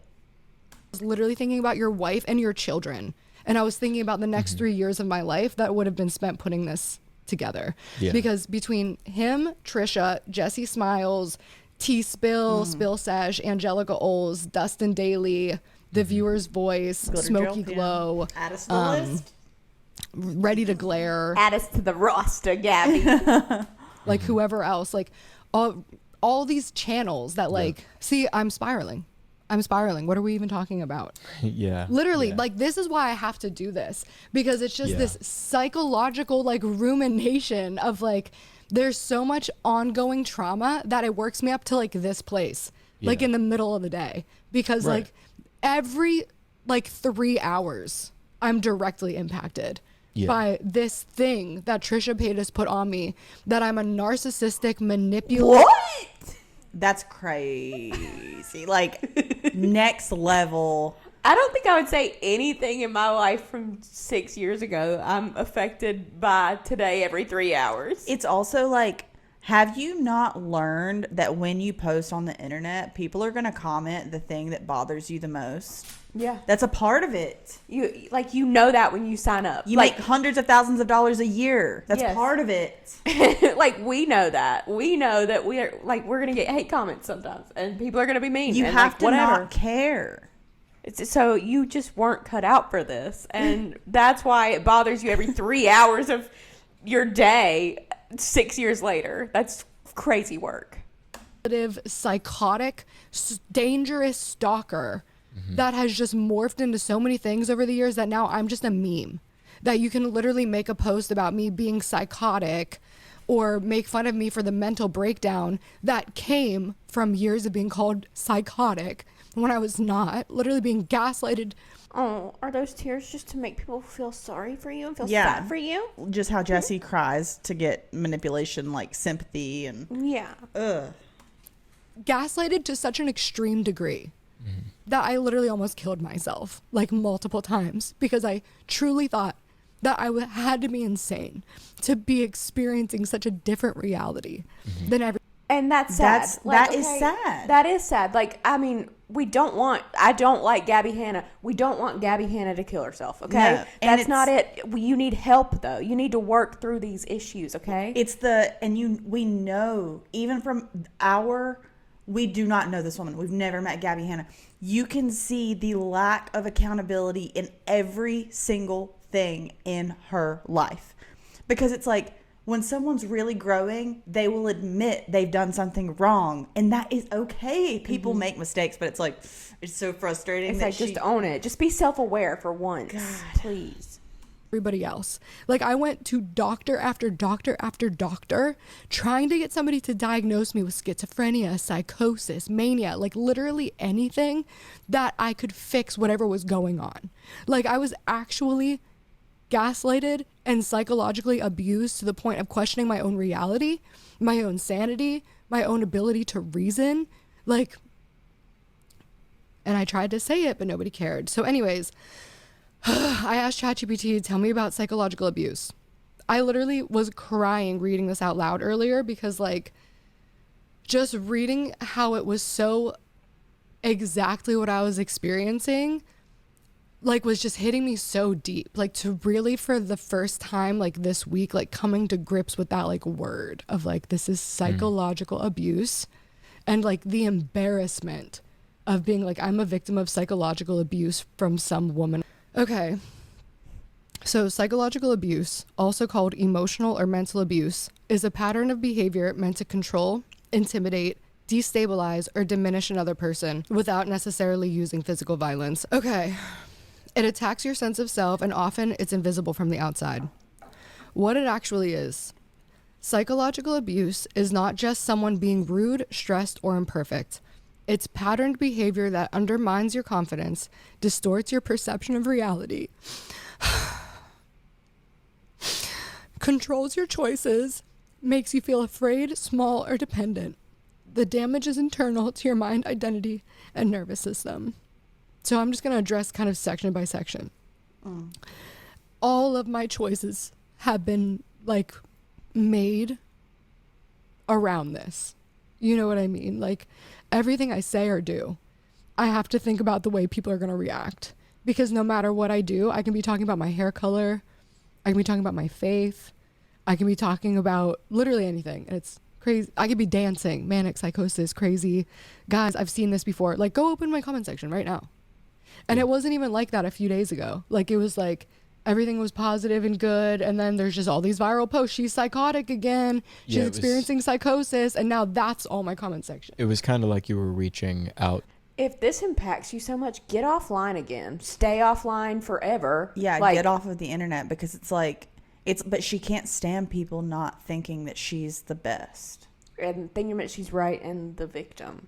literally thinking about your wife and your children. And I was thinking about the next 3 years of my life that would have been spent putting this together. Yeah. Because between him, Trisha, Jessi Smiles, T-Spill, Spill Sesh, Angelica Oles, Dustin Daly, The Viewer's Voice, Glitter Smoky Gel, yeah. Glow, Add us to the list. Ready to Glare, Add us to the roster, Gabbie. like whoever else, like all these channels that like, see, I'm spiraling. What are we even talking about? Yeah. Literally, yeah. like, this is why I have to do this, because it's just Yeah. this psychological like rumination of like, there's so much ongoing trauma that it works me up to like this place, like Yeah. in the middle of the day, because Right. like every like 3 hours I'm directly impacted Yeah. by this thing that Trisha Paytas put on me, that I'm a narcissistic manipulator. What? That's crazy. Like, next level. I don't think I would say anything in my life from 6 years ago I'm affected by today every 3 hours. It's also like, have you not learned that when you post on the internet, people are going to comment the thing that bothers you the most? Yeah. That's a part of it. You know that when you sign up. You like, make hundreds of thousands of dollars a year. That's Yes. part of it. like, we know that. We know that we're going to get hate comments sometimes and people are going to be mean. You and have like, to whatever. not care. So you just weren't cut out for this. And that's why it bothers you every 3 hours of your day 6 years later. That's crazy work. Psychotic, dangerous stalker that has just morphed into so many things over the years that now I'm just a meme. That you can literally make a post about me being psychotic or make fun of me for the mental breakdown that came from years of being called psychotic when I was not, literally being gaslighted. Oh, are those tears just to make people feel sorry for you and feel Yeah. sad for you? Just how Jessi cries to get manipulation, like sympathy and Yeah. Gaslighted to such an extreme degree that I literally almost killed myself like multiple times, because I truly thought that I had to be insane to be experiencing such a different reality than every. And that's sad. That is sad. That is sad. Like, I mean, I don't like Gabbie Hanna. We don't want Gabbie Hanna to kill herself, okay? No, and That's not it. You need help, though. You need to work through these issues, okay? We know, even from we do not know this woman. We've never met Gabbie Hanna. You can see the lack of accountability in every single thing in her life. Because it's like, when someone's really growing, they will admit they've done something wrong. And that is okay. People make mistakes, but it's like, it's so frustrating. It's like, just own it. Just be self-aware for once. Please. Everybody else. Like, I went to doctor after doctor after doctor trying to get somebody to diagnose me with schizophrenia, psychosis, mania, like literally anything that I could fix whatever was going on. Like, I was actually gaslighted and psychologically abused to the point of questioning my own reality, my own sanity, my own ability to reason. Like, and I tried to say it, but nobody cared. So anyways, I asked ChatGPT to tell me about psychological abuse. I literally was crying reading this out loud earlier, because like, just reading how it was so exactly what I was experiencing, like, was just hitting me so deep. Like, to really, for the first time, like this week, like coming to grips with that like word of like, this is psychological abuse, and like the embarrassment of being like, I'm a victim of psychological abuse from some woman. Okay. So psychological abuse, also called emotional or mental abuse, is a pattern of behavior meant to control, intimidate, destabilize, or diminish another person without necessarily using physical violence. Okay. It attacks your sense of self, and often it's invisible from the outside. What it actually is: Psychological abuse is not just someone being rude, stressed, or imperfect. It's patterned behavior that undermines your confidence, distorts your perception of reality, controls your choices, makes you feel afraid, small, or dependent. The damage is internal to your mind, identity, and nervous system. So I'm just going to address kind of section by section. All of my choices have been like made around this. You know what I mean? Like everything I say or do, I have to think about the way people are going to react. Because no matter what I do, I can be talking about my hair color, I can be talking about my faith, I can be talking about literally anything. And it's crazy. I could be dancing, manic psychosis, crazy. Guys, I've seen this before. Like, go open my comment section right now. And it wasn't even like that a few days ago. Like, it was like everything was positive and good. And then there's just all these viral posts. She's psychotic again. She's experiencing psychosis. And now that's all my comment section. It was kind of like you were reaching out. If this impacts you so much, get offline again. Stay offline forever. Yeah, like, get off of the internet, because it's like, but she can't stand people not thinking that she's the best. And thinking that she's right and the victim.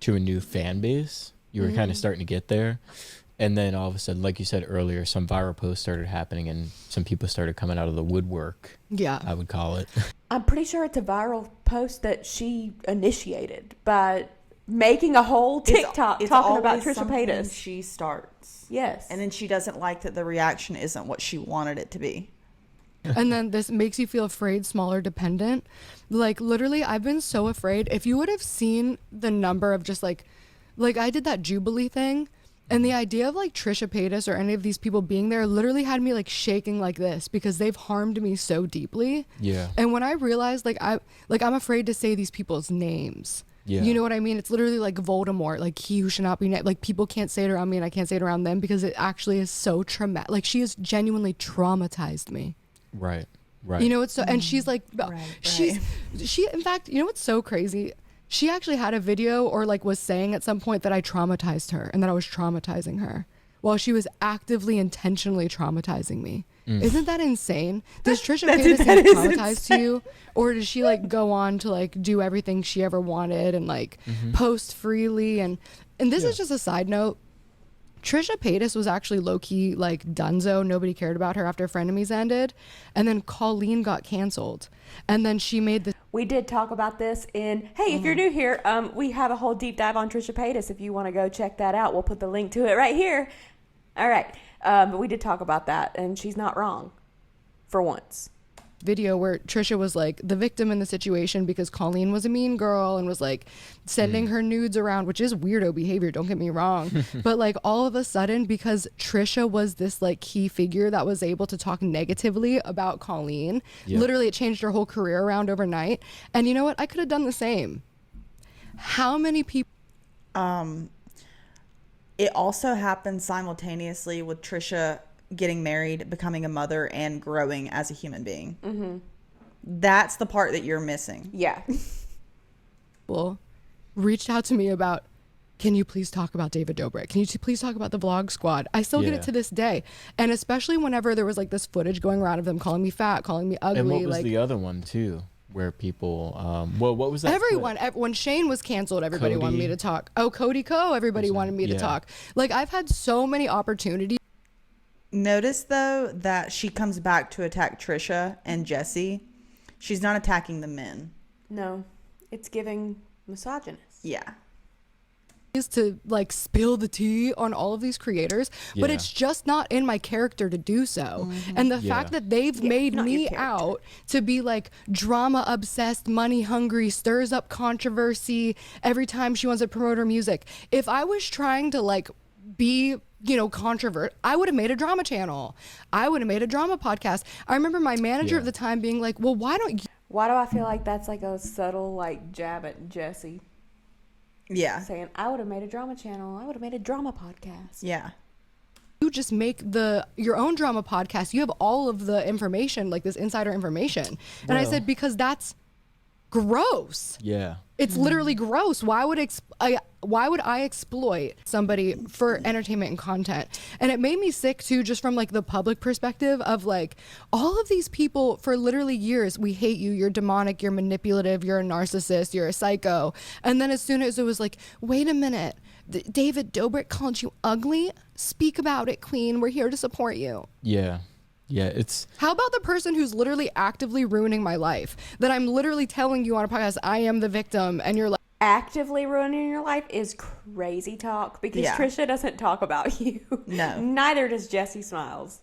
To a new fan base. You were kind of starting to get there. And then all of a sudden, like you said earlier, some viral posts started happening and some people started coming out of the woodwork. Yeah. I would call it. I'm pretty sure it's a viral post that she initiated by making a whole TikTok It's talking about always Trisha something Paytas. she starts. Yes. And then she doesn't like that the reaction isn't what she wanted it to be. And then this makes you feel afraid, small, or dependent. Like, literally, I've been so afraid. If you would have seen the number of just like I did that Jubilee thing, and the idea of like Trisha Paytas or any of these people being there literally had me like shaking like this, because they've harmed me so deeply. Yeah. And when I realized I'm afraid to say these people's names. Yeah. You know what I mean? It's literally like Voldemort, like he who should not be named. Like, people can't say it around me and I can't say it around them, because it actually is so traumatic. Like, she has genuinely traumatized me. Right. Right. You know, it's so, and she's like, Right. she, in fact, you know what's so crazy? She actually had a video, or like was saying at some point, that I traumatized her and that I was traumatizing her while she was actively, intentionally traumatizing me. Isn't that insane? Does Trisha Paytas get traumatized to you? Or does she like go on to like do everything she ever wanted and like post freely? And this is just a side note. Trisha Paytas was actually low-key like dunzo. Nobody cared about her after Frenemies ended. And then Colleen got canceled. And then she made the... We did talk about this in, hey, if you're new here, we have a whole deep dive on Trisha Paytas. If you want to go check that out, we'll put the link to it right here. All right. But we did talk about that, and she's not wrong for once. video where Trisha was like the victim in the situation because Colleen was a mean girl and was like sending her nudes around, which is weirdo behavior, don't get me wrong. But like all of a sudden, because Trisha was this like key figure that was able to talk negatively about Colleen, literally it changed her whole career around overnight. And you know what? I could have done the same. How many people... It also happened simultaneously with Trisha getting married, becoming a mother, and growing as a human being. Mm-hmm. That's the part that you're missing. Yeah. People reached out to me about, can you please talk about David Dobrik? Can you please talk about the Vlog Squad? I still get it to this day. And especially whenever there was like this footage going around of them calling me fat, calling me ugly. And what was like, the other one too? Where people, what was that? Everyone, when Shane was canceled, everybody wanted me to talk. Oh, Cody Ko, everybody wanted me to talk. Like, I've had so many opportunities. Notice, though, that she comes back to attack Trisha and Jessi. She's not attacking the men. No, it's giving misogynist. Yeah. Is to like spill the tea on all of these creators, but it's just not in my character to do so. And the fact that they've made me out to be like drama obsessed, money hungry, stirs up controversy every time she wants to promote her music. If I was trying to like be, you know, controvert, I would have made a drama channel. I would have made a drama podcast. I remember my manager at the time being like, well, why do I feel like that's like a subtle like jab at Jessi? Yeah. Saying, I would have made a drama channel. I would have made a drama podcast. Yeah. you just make your own drama podcast? You have all of the information, like this insider information. And I said, because that's gross. Yeah. It's literally gross. Why would I exploit somebody for entertainment and content? And it made me sick too, just from like the public perspective of like all of these people for literally years. We hate you. You're demonic. You're manipulative. You're a narcissist. You're a psycho. And then as soon as it was like, wait a minute, David Dobrik called you ugly. Speak about it, Queen. We're here to support you. Yeah. Yeah, it's... How about the person who's literally actively ruining my life? That I'm literally telling you on a podcast, I am the victim, and you're like... Actively ruining your life is crazy talk, because Yeah. Trisha doesn't talk about you. No. Neither does Jessi Smiles.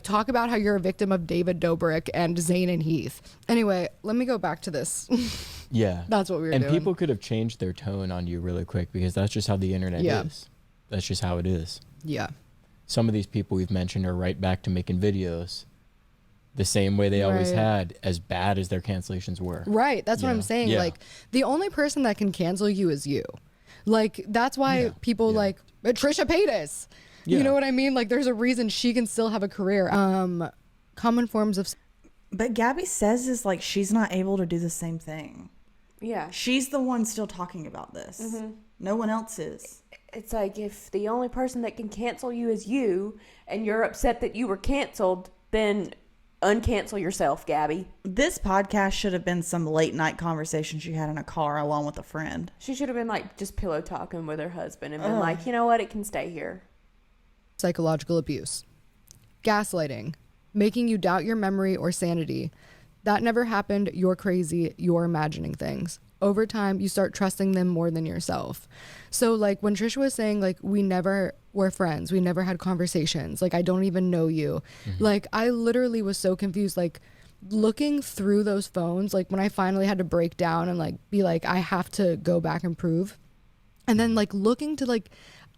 Talk about how you're a victim of David Dobrik and Zayn and Heath. Anyway, let me go back to this. Yeah. That's what we were and doing. people could have changed their tone on you really quick, because that's just how the internet Yeah. is. That's just how it is. Yeah. Some of these people we've mentioned are right back to making videos the same way they always Right. had, as bad as their cancellations were. Right. That's what Yeah. I'm saying. Yeah. Like, the only person that can cancel you is you. Like, that's why Yeah. people Yeah. like Trisha Paytas. You Yeah. know what I mean? Like, there's a reason she can still have a career. Common forms of... But Gabbie says is like she's not able to do the same thing. Yeah. She's the one still talking about this. No one else is. It's like, if the only person that can cancel you is you, and you're upset that you were canceled, then uncancel yourself, Gabbie. This podcast should have been some late night conversation she had in a car along with a friend. She should have been like just pillow talking with her husband and been like, you know what, it can stay here. psychological abuse, gaslighting, making you doubt your memory or sanity. That never happened. You're crazy. You're imagining things. Over time, you start trusting them more than yourself. So like when Trisha was saying like, we never were friends, we never had conversations, like I don't even know you. Like I literally was so confused, like looking through those phones, like when I finally had to break down and like be like, I have to go back and prove. And then like looking to like,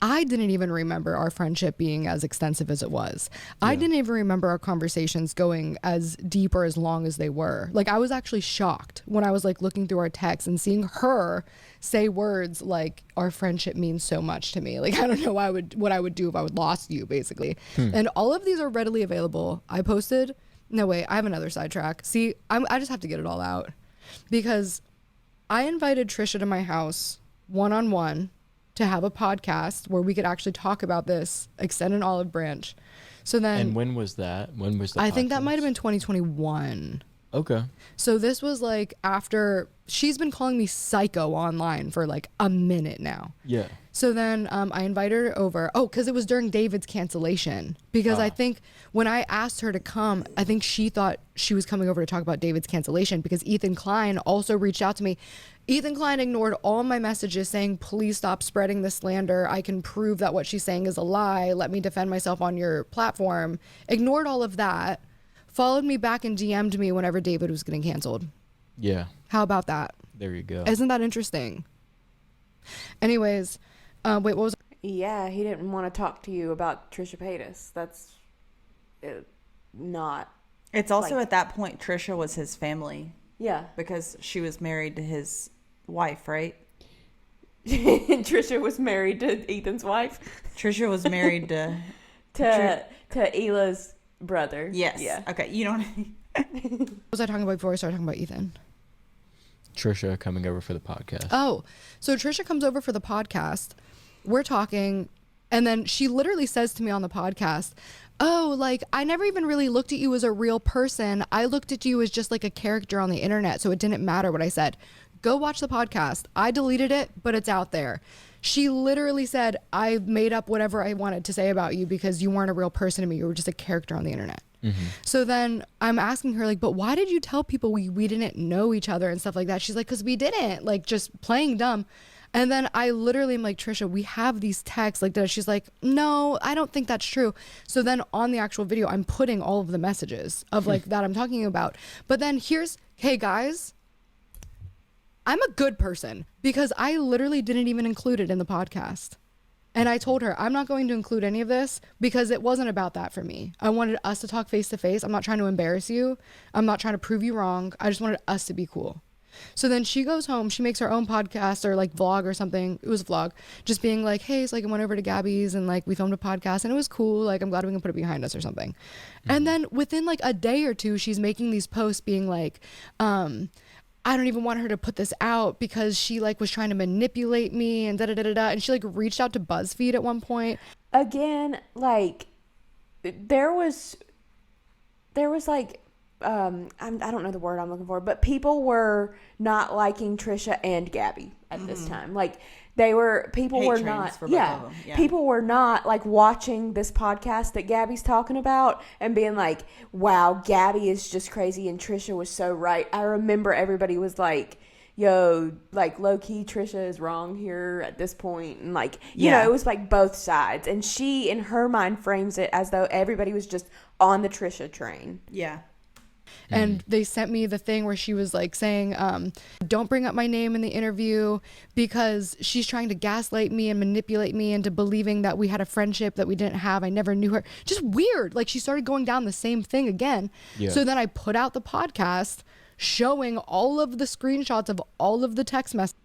I didn't even remember our friendship being as extensive as it was. I didn't even remember our conversations going as deep or as long as they were. Like I was actually shocked when I was like looking through our texts and seeing her say words like, our friendship means so much to me. Like I don't know what I would do if I would lost you, basically. And all of these are readily available. I posted, no wait, I have another sidetrack. See, I just have to get it all out because I invited Trisha to my house one-on-one to have a podcast where we could actually talk about this, extend an olive branch. So then, And when was that? When was the I think that podcast? might have been 2021. Okay. So this was like after she's been calling me psycho online for like a minute now. Yeah. So then I invited her over. Oh, because it was during David's cancellation. Because I think when I asked her to come, I think she thought she was coming over to talk about David's cancellation because Ethan Klein also reached out to me. Ethan Klein ignored all my messages saying, please stop spreading the slander. I can prove that what she's saying is a lie. Let me defend myself on your platform. Ignored all of that. Followed me back and DM'd me whenever David was getting canceled. Yeah. How about that? There you go. Isn't that interesting? Anyways, wait, what was... Yeah, he didn't want to talk to you about Trisha Paytas. That's not. It's also Like- at that point Trisha was his family Yeah. because she was married to his wife, right? Trisha was married to Ethan's wife. Trisha was married to To Ela's brother. yes. Yeah. Okay, you know what I mean? What was I talking about before I started talking about Ethan? Trisha coming over for the podcast. Oh, so Trisha comes over for the podcast. We're talking, and then she literally says to me on the podcast, oh, like, I never even really looked at you as a real person. I looked at you as just like a character on the internet, so it didn't matter what I said. Go watch the podcast. I deleted it, but it's out there. She literally said, I made up whatever I wanted to say about you because you weren't a real person to me. You were just a character on the internet. So then I'm asking her, like, but why did you tell people we didn't know each other and stuff like that? She's like, because we didn't, like, just playing dumb. And then I literally am like, Trisha, we have these texts like that. She's like, no, I don't think that's true. So then on the actual video, I'm putting all of the messages of like that I'm talking about. But then hey guys, I'm a good person because I literally didn't even include it in the podcast. And I told her, I'm not going to include any of this because it wasn't about that for me. I wanted us to talk face to face. I'm not trying to embarrass you. I'm not trying to prove you wrong. I just wanted us to be cool. So then she goes home, she makes her own podcast or like vlog or something. It was a vlog, just being like, hey, so like I went over to Gabbie's and like we filmed a podcast and it was cool. Like I'm glad we can put it behind us or something. And then within like a day or two, she's making these posts being like, I don't even want her to put this out because she like was trying to manipulate me and da-da-da-da-da. And she like reached out to BuzzFeed at one point. Again, like there was like I don't know the word I'm looking for, but people were not liking Trisha and Gabbie at this time. Like people Hate were trains not for both of them. Yeah. people were not like watching this podcast that Gabbie's talking about and being like, wow, Gabbie is just crazy and Trisha was so right. I remember everybody was like, yo, like low key Trisha is wrong here at this point, and like you know, it was like both sides, and she in her mind frames it as though everybody was just on the Trisha train. Yeah. And they sent me the thing where she was like saying, don't bring up my name in the interview because she's trying to gaslight me and manipulate me into believing that we had a friendship that we didn't have. I never knew her. Just weird. Like she started going down the same thing again. Yeah. So then I put out the podcast showing all of the screenshots of all of the text messages.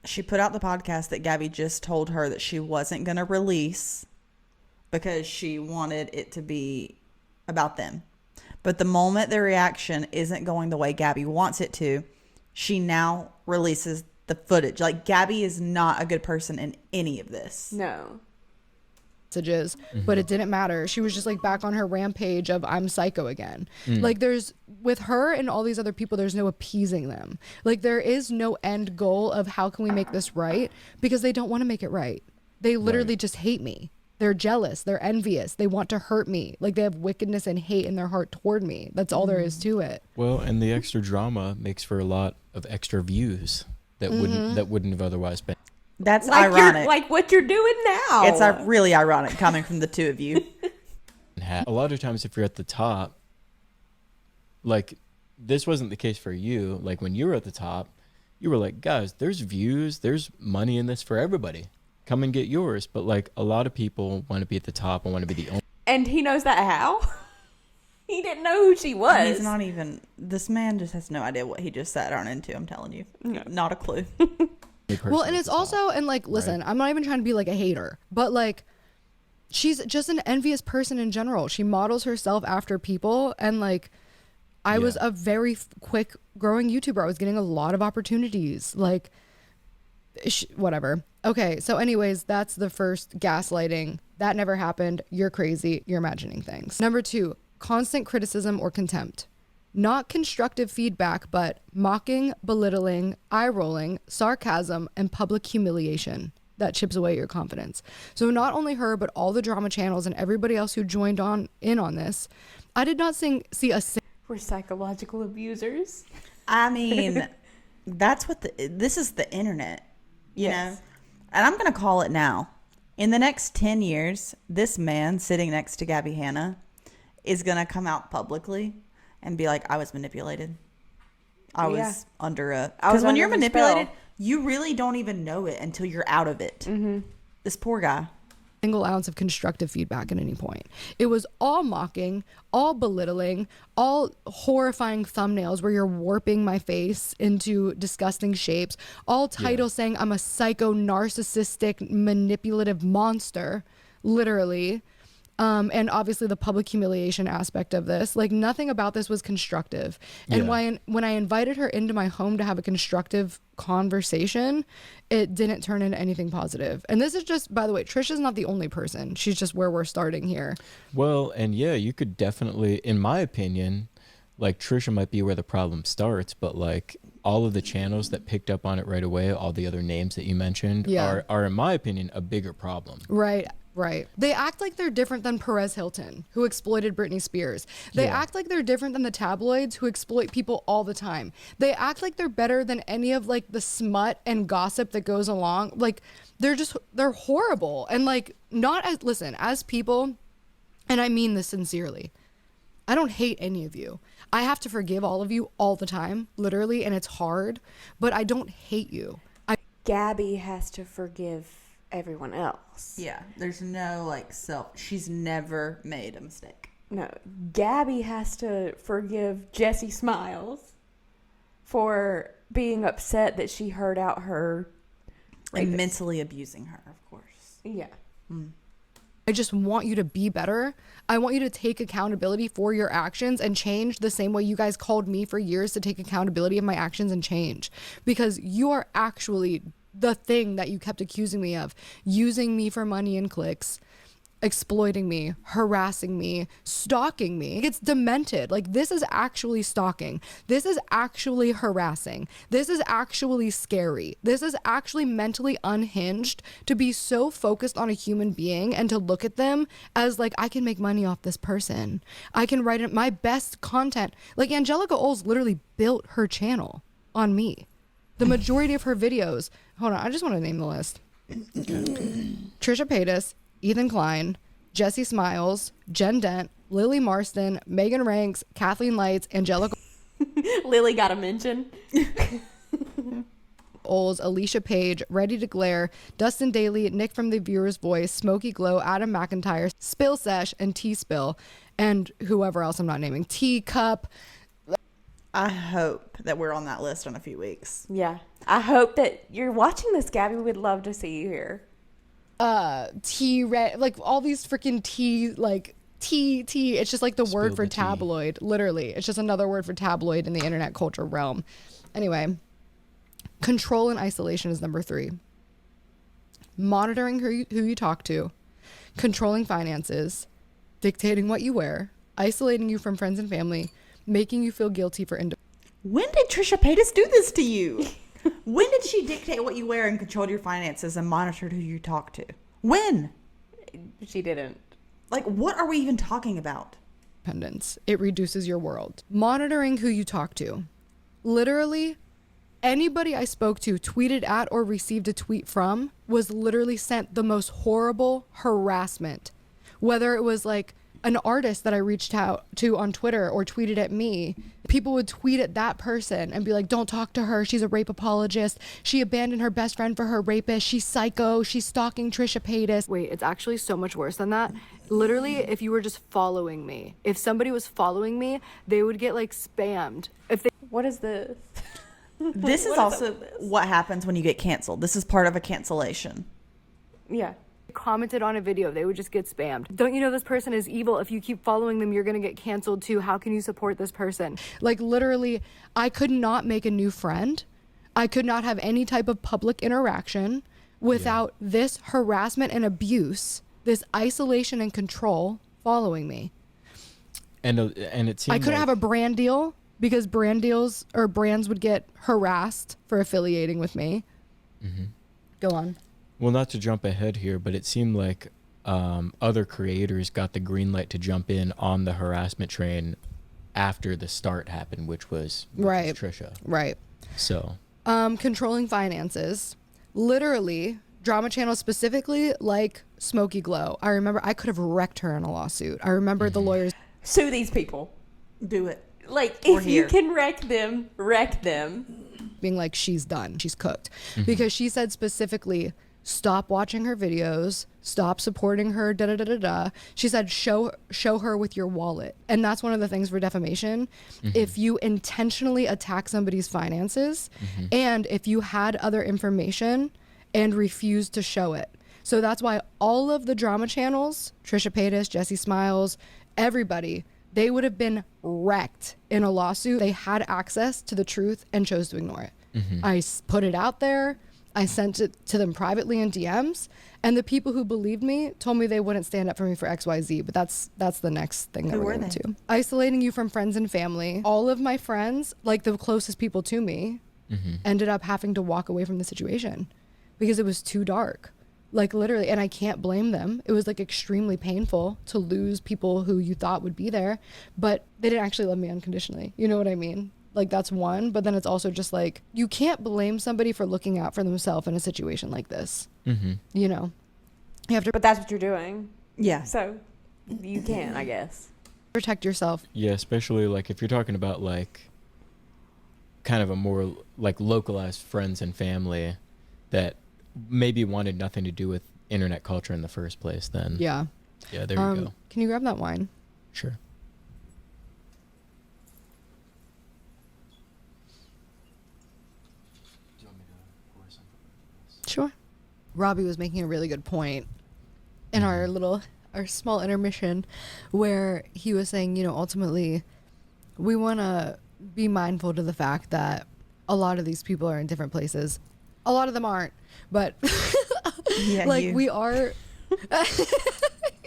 She put out the podcast that Gabbie just told her that she wasn't going to release because she wanted it to be about them. But the moment the reaction isn't going the way Gabbie wants it to, she now releases the footage. Like, Gabbie is not a good person in any of this. No. Messages, but it didn't matter. She was just like back on her rampage of I'm psycho again. Like there's with her and all these other people, there's no appeasing them. Like there is no end goal of how can we make this right, because they don't want to make it right. They literally just hate me. They're jealous. They're envious. They want to hurt me. Like they have wickedness and hate in their heart toward me. That's all there is to it. Well, and the extra drama makes for a lot of extra views that wouldn't have otherwise been. That's Like ironic. like what you're doing now. It's really ironic coming from the two of you. A lot of times if you're at the top, like this wasn't the case for you. Like when you were at the top, you were like, guys, there's views, there's money in this for everybody. Come and get yours. But like a lot of people want to be at the top and want to be the only. And he knows that how? He didn't know who she was. He's not even, this man just has no idea what he just sat down into, I'm telling you. No. Not a clue. Well, and it's also, and like, listen, I'm not even trying to be like a hater, but like, she's just an envious person in general. She models herself after people, and like, I was a very quick growing YouTuber. I was getting a lot of opportunities, like, whatever. Okay, so anyways, that's the first gaslighting. That never happened. You're crazy. You're imagining things. Number 2, constant criticism or contempt. Not constructive feedback, but mocking, belittling, eye-rolling, sarcasm, and public humiliation that chips away at your confidence. So not only her, but all the drama channels and everybody else who joined in on this, I did not see a We're psychological abusers. I mean, that's what this is the internet, you Yes. know? And I'm going to call it now. In the next 10 years, this man sitting next to Gabbie Hanna is going to come out publicly and be like, I was manipulated. I was under a... Because when you're under the manipulated, spell. you really don't even know it until you're out of it. This poor guy. single ounce of constructive feedback at any point. It was all mocking, all belittling, all horrifying thumbnails where you're warping my face into disgusting shapes, all titles saying I'm a psycho, narcissistic, manipulative monster, literally. And obviously the public humiliation aspect of this, like nothing about this was constructive. And when I invited her into my home to have a constructive conversation, it didn't turn into anything positive. And this is just, by the way, Trisha's not the only person. She's just where we're starting here. Well, and yeah, you could definitely, in my opinion, like Trisha might be where the problem starts, but like all of the channels that picked up on it right away, all the other names that you mentioned are in my opinion, a bigger problem. Right. Right. They act like they're different than Perez Hilton, who exploited Britney Spears. They act like they're different than the tabloids, who exploit people all the time. They act like they're better than any of like the smut and gossip that goes along. Like they're horrible. And like as people, and I mean this sincerely, I don't hate any of you. I have to forgive all of you all the time, literally, and it's hard, but I don't hate you. Gabbie has to forgive everyone else. Yeah, there's no like she's never made a mistake. No, Gabbie has to forgive Jessi Smiles. for being upset that she heard out her And rapist. mentally abusing her, of course. Yeah. I just want you to be better. I want you to take accountability for your actions and change the same way you guys called me for years to take accountability of my actions and change. Because you are actually the thing that you kept accusing me of, using me for money and clicks, exploiting me, harassing me, stalking me. It's demented. Like, this is actually stalking. This is actually harassing. This is actually scary. This is actually mentally unhinged to be so focused on a human being and to look at them as like, I can make money off this person. I can write it, my best content. Like, Angelica Oles literally built her channel on me. The majority of her videos, hold on, I just want to name the list. Trisha Paytas, Ethan Klein, Jessi Smiles, Jen Dent, Lily Marston, Megan Ranks, Kathleen Lights, Angelica Lily got a mention. Oles, Alicia Page, Ready to Glare, Dustin Daly, Nick from The Viewer's Voice, Smokey Glow, Adam McIntyre, Spill Sesh, and T Spill, and whoever else I'm not naming. T Cup. I hope that we're on that list in a few weeks. Yeah. I hope that you're watching this, Gabby. We'd love to see you here. T Red, like all these freaking T, like T. It's just like the Spill word for the tea. tabloid. Literally, it's just another word for tabloid in the internet culture realm. Anyway, control and isolation is number 3. Monitoring who you talk to, controlling finances, dictating what you wear, isolating you from friends and family, making you feel guilty for When did Trisha Paytas do this to you? When did she dictate what you wear and control your finances and monitor who you talk to? When? She didn't. Like, what are we even talking about? independence. It reduces your world. Monitoring who you talk to. Literally, anybody I spoke to, tweeted at, or received a tweet from was literally sent the most horrible harassment. Whether it was like an artist that I reached out to on Twitter or tweeted at me, people would tweet at that person and be like, don't talk to her. She's a rape apologist. She abandoned her best friend for her rapist. She's psycho. She's stalking Trisha Paytas. Wait, it's actually so much worse than that. Literally, if you were just following me, if somebody was following me, they would get like spammed. If they What is this? This is also what happens when you get canceled. This is part of a cancellation. Yeah. commented on a video, they would just get spammed. Don't you know this person is evil? If you keep following them, you're going to get canceled too. How can you support this person? Like literally, I could not make a new friend. I could not have any type of public interaction without this harassment and abuse, this isolation and control following me. And it seemed I couldn't like, have a brand deal because brand deals or brands would get harassed for affiliating with me. Mhm. Go on. Well, not to jump ahead here, but it seemed like other creators got the green light to jump in on the harassment train after the start happened, which was Right. Trisha. Right. So Controlling finances. Literally, drama channels specifically like Smokey Glow. I remember I could have wrecked her in a lawsuit. I remember the lawyers Sue these people. Do it. Like, We're if you here. can wreck them, wreck them. being like, she's done, she's cooked. Because she said specifically, stop watching her videos, stop supporting her, da da da da da. She said, show her with your wallet. And that's one of the things for defamation. If you intentionally attack somebody's finances and if you had other information and refuse to show it. So that's why all of the drama channels, Trisha Paytas, Jessi Smiles, everybody, they would have been wrecked in a lawsuit. They had access to the truth and chose to ignore it. I put it out there. I sent it to them privately in DMs. And the people who believed me told me they wouldn't stand up for me for XYZ. But that's the next thing that Who we're were going they? to. Isolating you from friends and family. All of my friends, like the closest people to me, ended up having to walk away from the situation because it was too dark. Like literally, and I can't blame them. It was like extremely painful to lose people who you thought would be there, but they didn't actually love me unconditionally. You know what I mean? Like that's one, but then it's also just like, you can't blame somebody for looking out for themselves in a situation like this. You know, you have to But that's what you're doing. Yeah. So you can, I guess. protect yourself. yeah, especially like if you're talking about like kind of a more like localized friends and family that maybe wanted nothing to do with internet culture in the first place, then Yeah. yeah, there you go. Can you grab that wine? Sure. Sure. Robbie was making a really good point in our small intermission where he was saying, you know, ultimately we want to be mindful to the fact that a lot of these people are in different places. A lot of them aren't, but Yeah, like you. we are.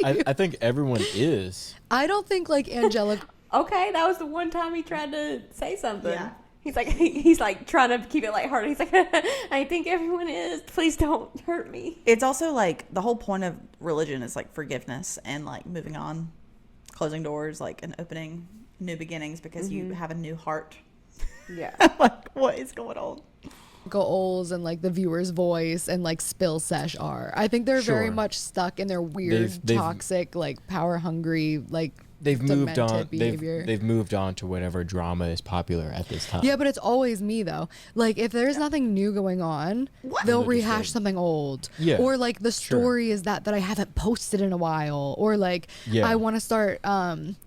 I think everyone is. I don't think like Angelica. Okay, that was the one time he tried to say something. Yeah. He's like trying to keep it lighthearted. He's like, I think everyone is. Please don't hurt me. It's also like the whole point of religion is like forgiveness and like moving on, closing doors, like and opening new beginnings because you have a new heart. Yeah. Like, what is going on? Oles and like the viewer's voice and like Spill Sesh are. I think they're very Sure. much stuck in their weird, They've- toxic, like power hungry, like They've moved demented on. behavior. They've moved on to whatever drama is popular at this time. Yeah, but it's always me though. Like if there's nothing new going on, they'll They're just rehash like- something old. Yeah, Or like the sure. story is that I haven't posted in a while. Or like Yeah. I want to start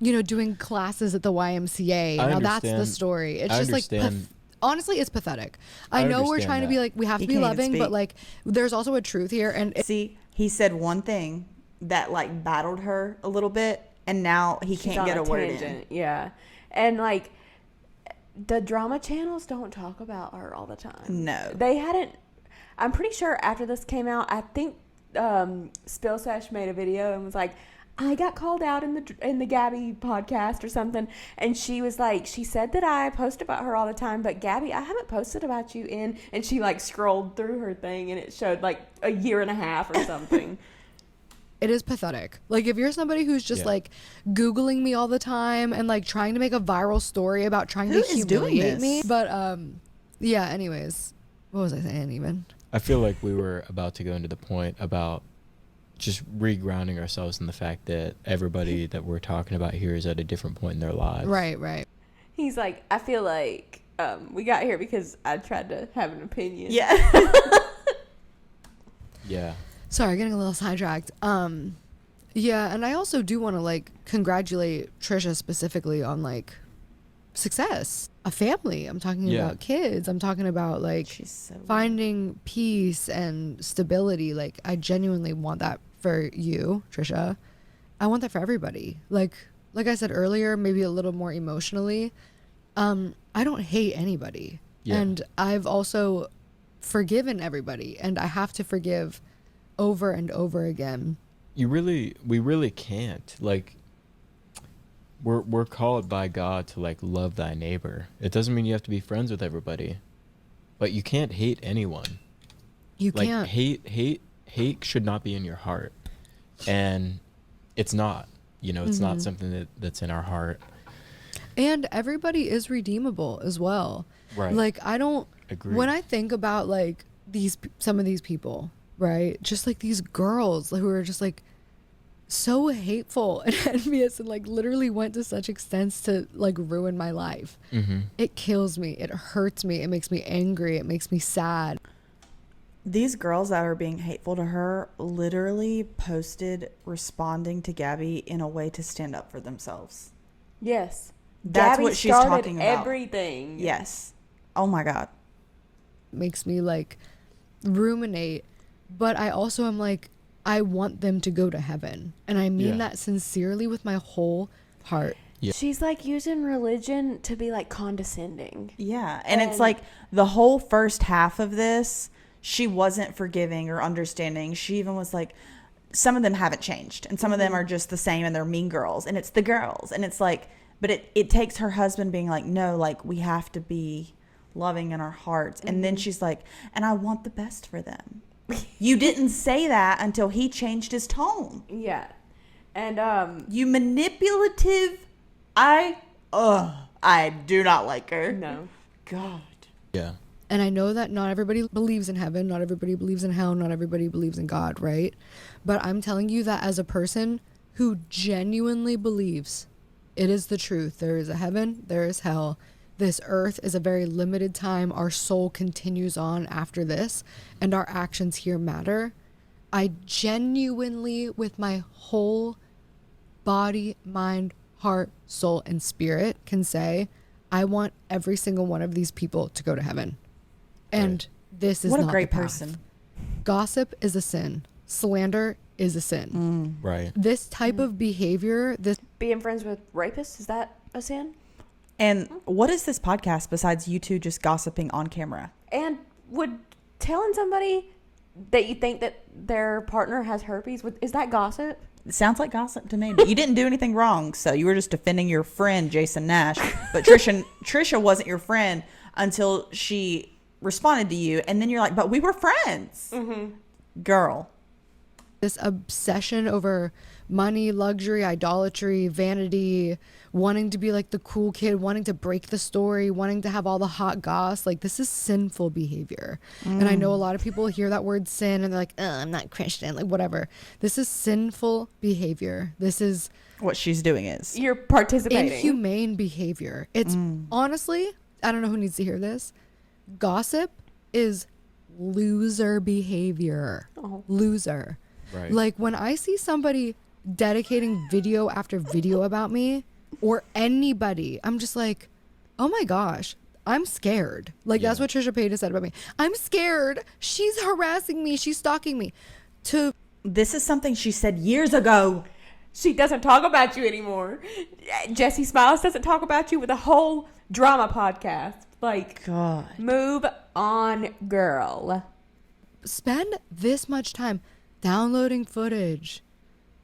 doing classes at the YMCA. I Now that's the understand- story. It's I just understand. honestly, it's pathetic. I I know we're understand trying to that. be like we have He to be can't even loving, but speak. like there's also a truth here and See, he said one thing that like battled her a little bit, and now he She's can't on get a word in. tangent. Yeah. And like the drama channels don't talk about her all the time. No. They hadn't. I'm pretty sure after this came out, I think Spill Sesh made a video and was like, I got called out in the Gabbie podcast or something, and she was like, she said that I post about her all the time, but Gabbie, I haven't posted about you and she like scrolled through her thing and it showed like a year and a half or something. it is pathetic. Like if you're somebody who's just Yeah. like Googling me all the time and like trying to make a viral story about trying Who to is doing humiliate this? me. But yeah, anyways. What was I saying even? I feel like we were about to go into the point about just regrounding ourselves in the fact that everybody that we're talking about here is at a different point in their lives. Right. He's like, I feel like we got here because I tried to have an opinion. Yeah. Yeah. Sorry, getting a little sidetracked. Yeah, and I also do want to like congratulate Trisha specifically on like success, a family. I'm talking Yeah. about kids. I'm talking about like She's so finding peace and stability. Like I genuinely want that for you, Trisha. I want that for everybody. Like I said earlier, maybe a little more emotionally. I don't hate anybody. Yeah. And I've also forgiven everybody, and I have to forgive over and over again. We really can't. Like we're called by God to like love thy neighbor. It doesn't mean you have to be friends with everybody. But you can't hate anyone. You Like can't. hate should not be in your heart. And it's not. You know, it's not something that's in our heart. And everybody is redeemable as well. Right. Like I don't Agreed. when I think about like some of these people, right? Just like these girls who are just like so hateful and envious and like literally went to such extents to like ruin my life. Mm-hmm. It kills me. It hurts me. It makes me angry. It makes me sad. These girls that are being hateful to her literally posted responding to Gabbie in a way to stand up for themselves. Yes. That's Gabbie what she's started talking about. everything. Yes. Oh my God. It makes me like ruminate, but I also am like I want them to go to heaven. And I mean Yeah. that sincerely with my whole heart. Yeah. She's like using religion to be like condescending. Yeah. And it's like the whole first half of this, she wasn't forgiving or understanding. She even was like, some of them haven't changed and some of them are just the same and they're mean girls and it's the girls. And it's like, but it takes her husband being like, no, like we have to be loving in our hearts. And then she's like, and I want the best for them. You didn't say that until he changed his tone. Yeah. And You manipulative. I do not like her. no. God. Yeah. And I know that not everybody believes in heaven, not everybody believes in hell, not everybody believes in God, right? But I'm telling you that as a person who genuinely believes it is the truth. There is a heaven, there is hell. This earth is a very limited time. Our soul continues on after this, and our actions here matter. I genuinely, with my whole body, mind, heart, soul, and spirit, can say, I want every single one of these people to go to heaven. And this is What a not great the path. person. Gossip is a sin. Slander is a sin. Right. This type of behavior, this Being friends with rapists, is that a sin? And what is this podcast besides you two just gossiping on camera? And would telling somebody that you think that their partner has herpes, is that gossip? It sounds like gossip to me. But you didn't do anything wrong, so you were just defending your friend Jason Nash. But Trisha wasn't your friend until she responded to you, and then you're like, "But we were friends, girl." this obsession over money, luxury, idolatry, vanity, wanting to be like the cool kid, wanting to break the story, wanting to have all the hot goss. Like, this is sinful behavior. And I know a lot of people hear that word sin and they're like, oh, I'm not Christian, like whatever. This is sinful behavior. This is What she's doing is. You're participating. inhumane behavior. It's honestly, I don't know who needs to hear this. Gossip is loser behavior. Oh. Loser. Right. Like, when I see somebody dedicating video after video about me or anybody, I'm just like, oh my gosh, I'm scared. Like, that's Yeah. what Trisha Paytas said about me. I'm scared. She's harassing me. She's stalking me. This is something she said years ago. She doesn't talk about you anymore. Jessi Smiles doesn't talk about you with a whole drama podcast. Like, God. move on, girl. Spend this much time downloading footage,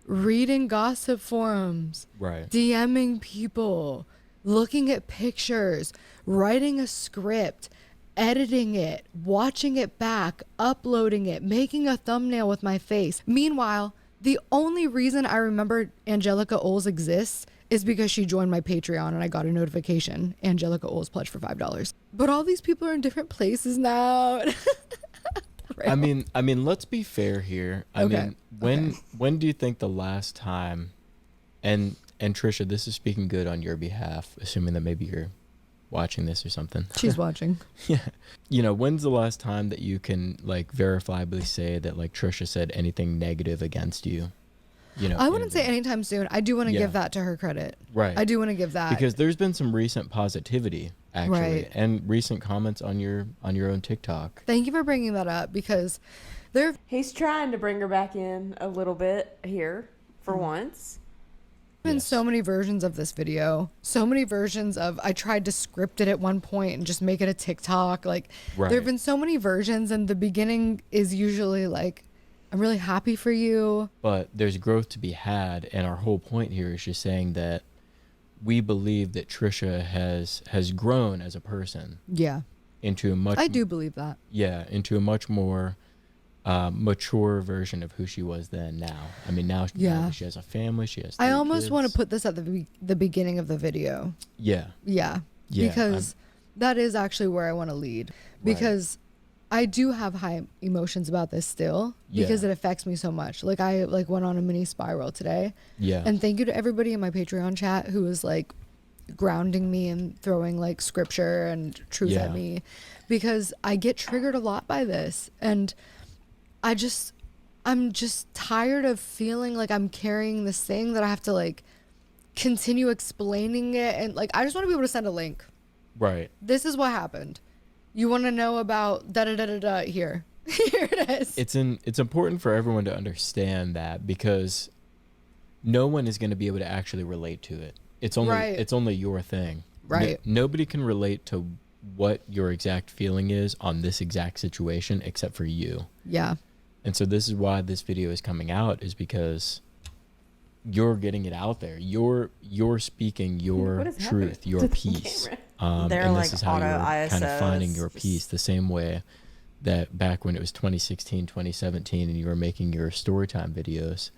reading gossip forums, Right. DMing people, looking at pictures, writing a script, editing it, watching it back, uploading it, making a thumbnail with my face. Meanwhile, the only reason I remember Angelica Oles exists is because she joined my Patreon and I got a notification. Angelica Oles pledged for $5. But all these people are in different places now. I mean, let's be fair here. I Okay. mean, when do you think the last time, and Trisha, this is speaking good on your behalf, assuming that maybe you're watching this or something. She's watching. Yeah. You know, when's the last time that you can like verifiably say that like Trisha said anything negative against you? You know, I wouldn't say anytime soon. I do want to Yeah. give that to her credit. Right. I do want to give that. Because there's been some recent positivity actually, Right. and recent comments on your own TikTok. Thank you for bringing that up, because there He's trying to bring her back in a little bit here for once. been Yes. so many versions of this video, so many versions of, I tried to script it at one point and just make it a TikTok. Like, Right. there have been so many versions, and the beginning is usually like, I'm really happy for you. But there's growth to be had, and our whole point here is just saying that we believe that Trisha has grown as a person Yeah, into a much I do believe that. into a much more mature version of who she was then. Now, I mean, now Yeah. she has a family. She has. I 3 almost want to kids. put this at the beginning of the video. Yeah. Yeah, Yeah, because that is actually where I want to lead, Right. because I do have high emotions about this still, because Yeah. it affects me so much. Like, I went on a mini spiral today, Yeah. and thank you to everybody in my Patreon chat who was like grounding me and throwing like scripture and truth Yeah. at me, because I get triggered a lot by this, and I'm just tired of feeling like I'm carrying this thing that I have to like continue explaining it, and like, I just want to be able to send a link. Right. This is what happened. You want to know about da da da da da? Here, here it is. It's important for everyone to understand that, because no one is going to be able to actually relate to it. It's only Right. it's only your thing. Right. Nobody can relate to what your exact feeling is on this exact situation except for you. Yeah, And so this is why this video is coming out, is because you're getting it out there. You're speaking your What is happening truth, your to the peace. camera? They're And like this is how auto you're kind of finding ISOs. your peace, the same way that back when it was 2016, 2017, and you were making your storytime videos,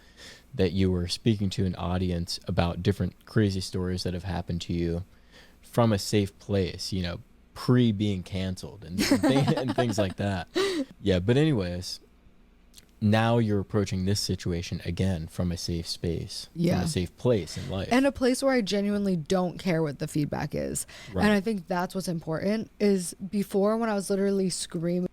that you were speaking to an audience about different crazy stories that have happened to you from a safe place, you know, pre being canceled and things like that. Yeah, but anyways, now you're approaching this situation again from a safe space, from Yeah. a safe place in life. and a place where I genuinely don't care what the feedback is. Right. And I think that's what's important. Is before, when I was literally screaming,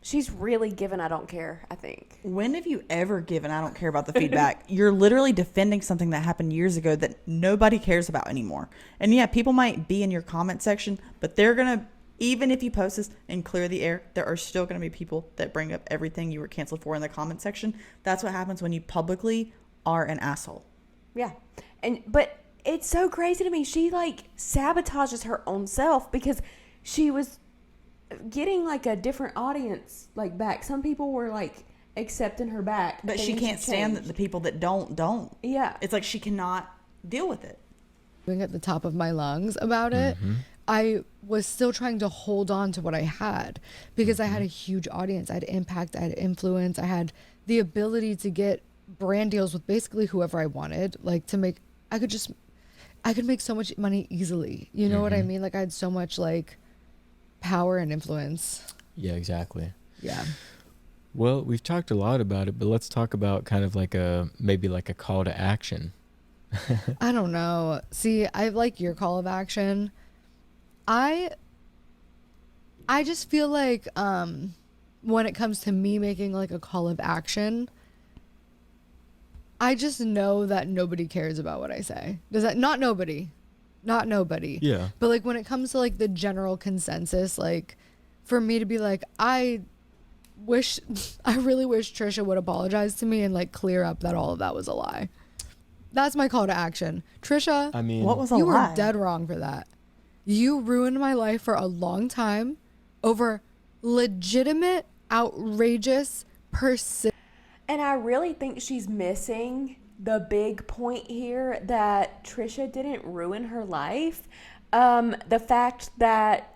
She's really given I don't care, I think. When have you ever given I don't care about the feedback? You're literally defending something that happened years ago that nobody cares about anymore. And yeah, people might be in your comment section, but they're going to Even if you post this and clear the air, there are still going to be people that bring up everything you were canceled for in the comment section. That's what happens when you publicly are an asshole. Yeah. But it's so crazy to me. She like sabotages her own self because she was getting like a different audience like back. Some people were like accepting her back. But she can't stand the people that don't. Yeah. It's like she cannot deal with it. At the top of my lungs about it, I was still trying to hold on to what I had because I had a huge audience. I had impact, I had influence, I had the ability to get brand deals with basically whoever I wanted. Like I could make so much money easily. You know what I mean? Like I had so much like power and influence. Yeah, exactly. Yeah. Well, we've talked a lot about it, but let's talk about kind of like maybe like a call to action. I don't know. See, I like your call of action. I just feel like when it comes to me making like a call of action, I just know that nobody cares about what I say. Does that not nobody. Yeah. But like when it comes to like the general consensus, like for me to be like, I really wish Trisha would apologize to me and like clear up that all of that was a lie. That's my call to action. Trisha, I mean, What was a you lie? were dead wrong for that. You ruined my life for a long time over legitimate, outrageous, And I really think she's missing the big point here that Trisha didn't ruin her life. The fact that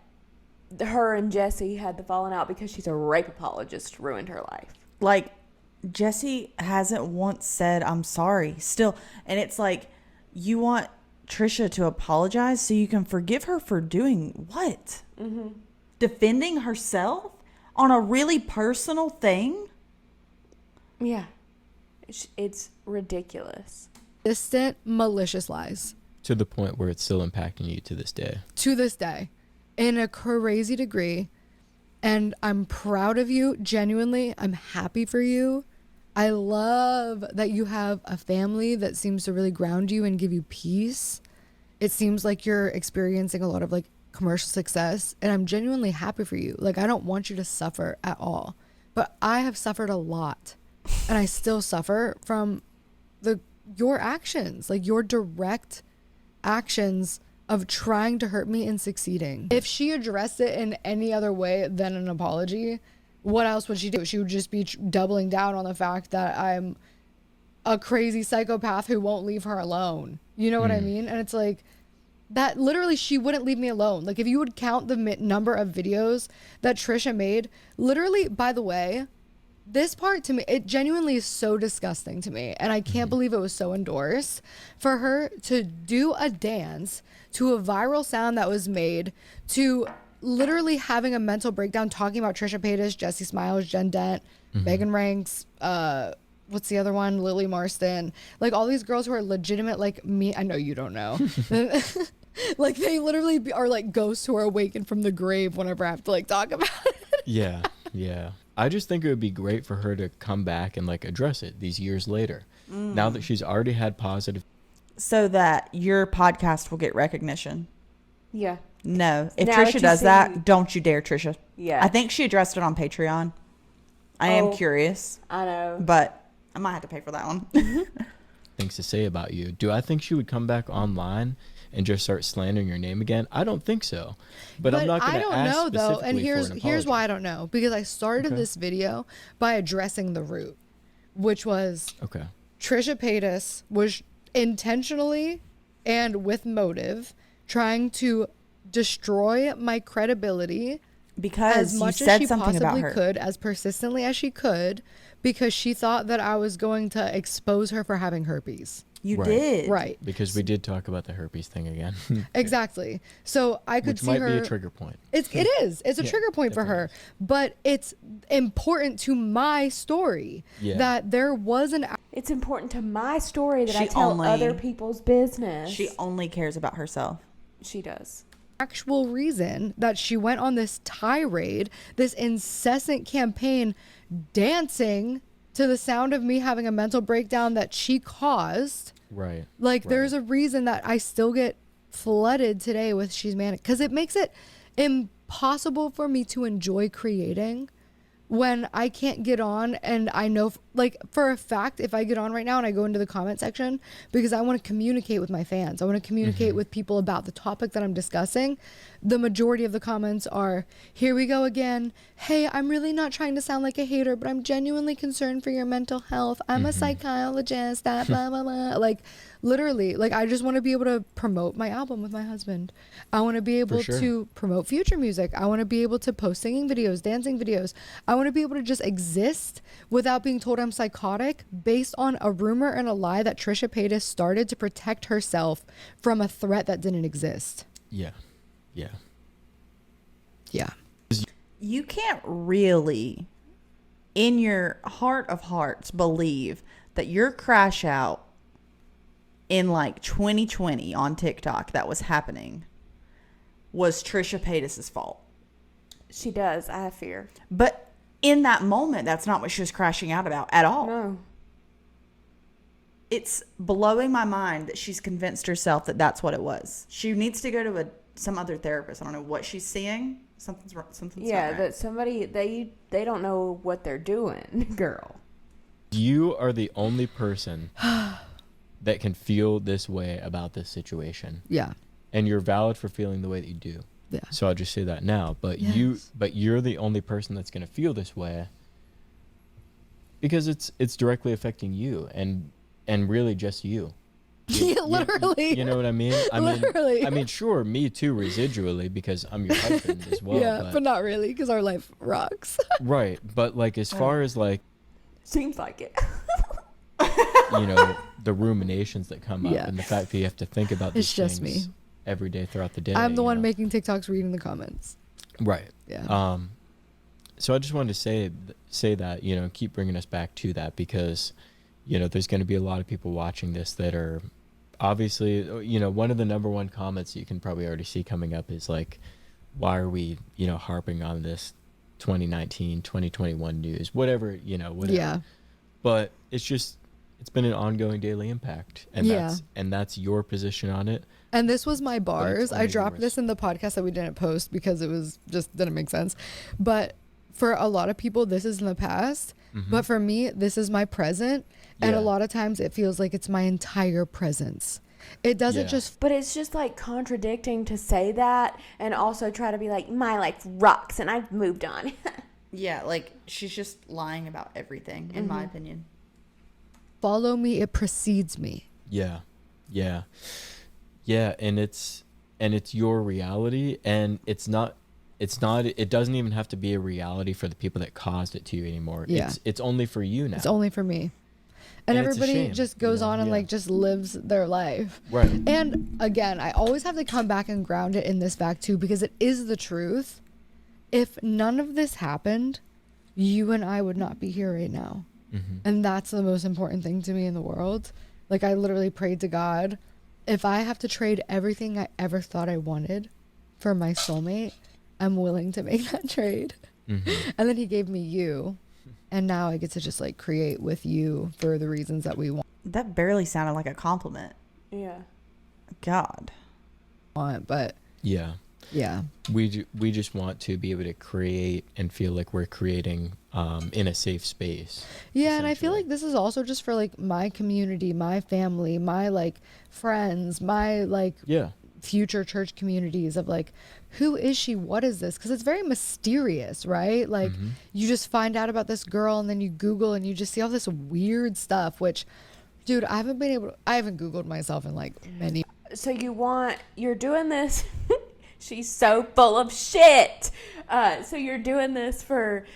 her and Jessi had the falling out because she's a rape apologist ruined her life. Like, Jessi hasn't once said, I'm sorry still. And it's like, you want Trisha to apologize so you can forgive her for doing what? Defending herself on a really personal thing? Yeah. It's ridiculous. distant, malicious lies. To the point where it's still impacting you to this day. To this day, in a crazy degree. And I'm proud of you. Genuinely, I'm happy for you. I love that you have a family that seems to really ground you and give you peace. It seems like you're experiencing a lot of like commercial success, and I'm genuinely happy for you. Like, I don't want you to suffer at all, but I have suffered a lot, and I still suffer from your actions, like your direct actions of trying to hurt me and succeeding. If she addressed it in any other way than an apology, what else would she do? She would just be doubling down on the fact that I'm a crazy psychopath who won't leave her alone. You know what I mean? And it's like, that literally, she wouldn't leave me alone. Like, if you would count the number of videos that Trisha made, literally, by the way, this part to me, it genuinely is so disgusting to me. And I can't believe it was so endorsed for her to do a dance to a viral sound that was made, to literally having a mental breakdown, talking about Trisha Paytas, Jessi Smiles, Jen Dent, Megan Ranks, what's the other one? Lily Marston. Like, all these girls who are legitimate, like me. I know you don't know. Like, they literally are like ghosts who are awakened from the grave whenever I have to like talk about it. Yeah. I just think it would be great for her to come back and like address it these years later. Now that she's already had positive. So that your podcast will get recognition. Yeah. No. If Now that Trisha you does see- that, don't you dare, Trisha. Yeah. I think she addressed it on Patreon. I am Oh. curious, I know. but I might have to pay for that one. Things to say about you. Do I think she would come back online and just start slandering your name again? I don't think so. But I'm not going I to don't ask know though, and specifically for an here's why I apology. don't know, because I started Okay. this video by addressing the root, which was Okay. Trisha Paytas was intentionally and with motive trying to destroy my credibility Because as you much as said she something about possibly her. could, as persistently as she could, because she thought that I was going to expose her for having herpes. You Right. did. Right. Because we did talk about the herpes thing again. Exactly. So I could Which see might her. be a trigger point. It is. It's a Yeah, trigger point for her, but it's important to my story Yeah. that there was an It's important to my story that I She tell only- other people's business. She only cares about herself. She does. actual reason that she went on this tirade, this incessant campaign, dancing to the sound of me having a mental breakdown that she caused. Right. Like, Right. there's a reason that I still get flooded today with she's manic, because it makes it impossible for me to enjoy creating when I can't get on. And I know, like, for a fact, if I get on right now and I go into the comment section, because I want to communicate with my fans, I want to communicate with people about the topic that I'm discussing, the majority of the comments are, here we go again. Hey, I'm really not trying to sound like a hater, but I'm genuinely concerned for your mental health. I'm a psychologist, that blah, blah, blah. Like, literally, like, I just want to be able to promote my album with my husband. I want to be able to promote future music. I want to be able to post singing videos, dancing videos. I want to be able to just exist without being told I'm psychotic based on a rumor and a lie that Trisha Paytas started to protect herself from a threat that didn't exist. Yeah. You can't really, in your heart of hearts, believe that your crash out in like 2020 on TikTok that was happening was Trisha Paytas' fault. She does. I have fear. But in that moment, that's not what she was crashing out about at all. No. It's blowing my mind that she's convinced herself that that's what it was. She needs to go to some other therapist. I don't know what she's seeing. Something's wrong. Something's Yeah, not right. that somebody, they don't know what they're doing, girl. You are the only person that can feel this way about this situation. Yeah. And you're valid for feeling the way that you do. Yeah. So I'll just say that now. But Yes. you're the only person that's going to feel this way because it's directly affecting you and really just you. Yeah, literally. You know what I mean? Literally. I mean, sure, me too, residually, because I'm your husband as well. Yeah, but not really, because our life rocks. Right. But like, as far as like, Seems like it. you know, the ruminations that come up Yeah. and the fact that you have to think about these It's just things me. every day throughout the day. I'm the you one know? making TikToks, reading the comments. Right. Yeah. So I just wanted to say that, you know, keep bringing us back to that because, you know, there's going to be a lot of people watching this that are obviously, you know, one of the number one comments you can probably already see coming up is like, why are we, you know, harping on this 2019, 2021 news, whatever, you know, whatever. Yeah. But it's just, it's been an ongoing daily impact. And Yeah. that's your position on it. And this was my bars. I only dropped yours. this in the podcast that we didn't post because it was just didn't make sense. But for a lot of people, this is in the past. But for me, this is my present. And Yeah. a lot of times it feels like it's my entire presence. It doesn't Yeah. just, But it's just like contradicting to say that and also try to be like, my life rocks and I've moved on. Yeah, like she's just lying about everything, in my opinion. follow me, it precedes me. Yeah. And it's your reality, and it doesn't even have to be a reality for the people that caused it to you anymore. Yeah. It's only for you now. It's only for me. And And it's a everybody shame, just you goes know? on and Yeah. like just lives their life. Right. And again, I always have to come back and ground it in this fact too, because it is the truth. If none of this happened, you and I would not be here right now. And that's the most important thing to me in the world. Like, I literally prayed to God, if I have to trade everything I ever thought I wanted for my soulmate, I'm willing to make that trade. And then he gave me you. And now I get to just like create with you for the reasons that we That barely sounded like a compliment. Yeah. God. want. But Yeah. yeah. We just want to be able to create and feel like we're creating in a safe space. Yeah, and I feel essentially. like this is also just for like my community, my family, my like friends, my like Yeah. future church communities of like, who is she? What is this? Because it's very mysterious, right? Like you just find out about this girl and then you Google and you just see all this weird stuff, which, dude, I haven't Googled myself in like many. So you're doing this. She's so full of shit. So you're doing this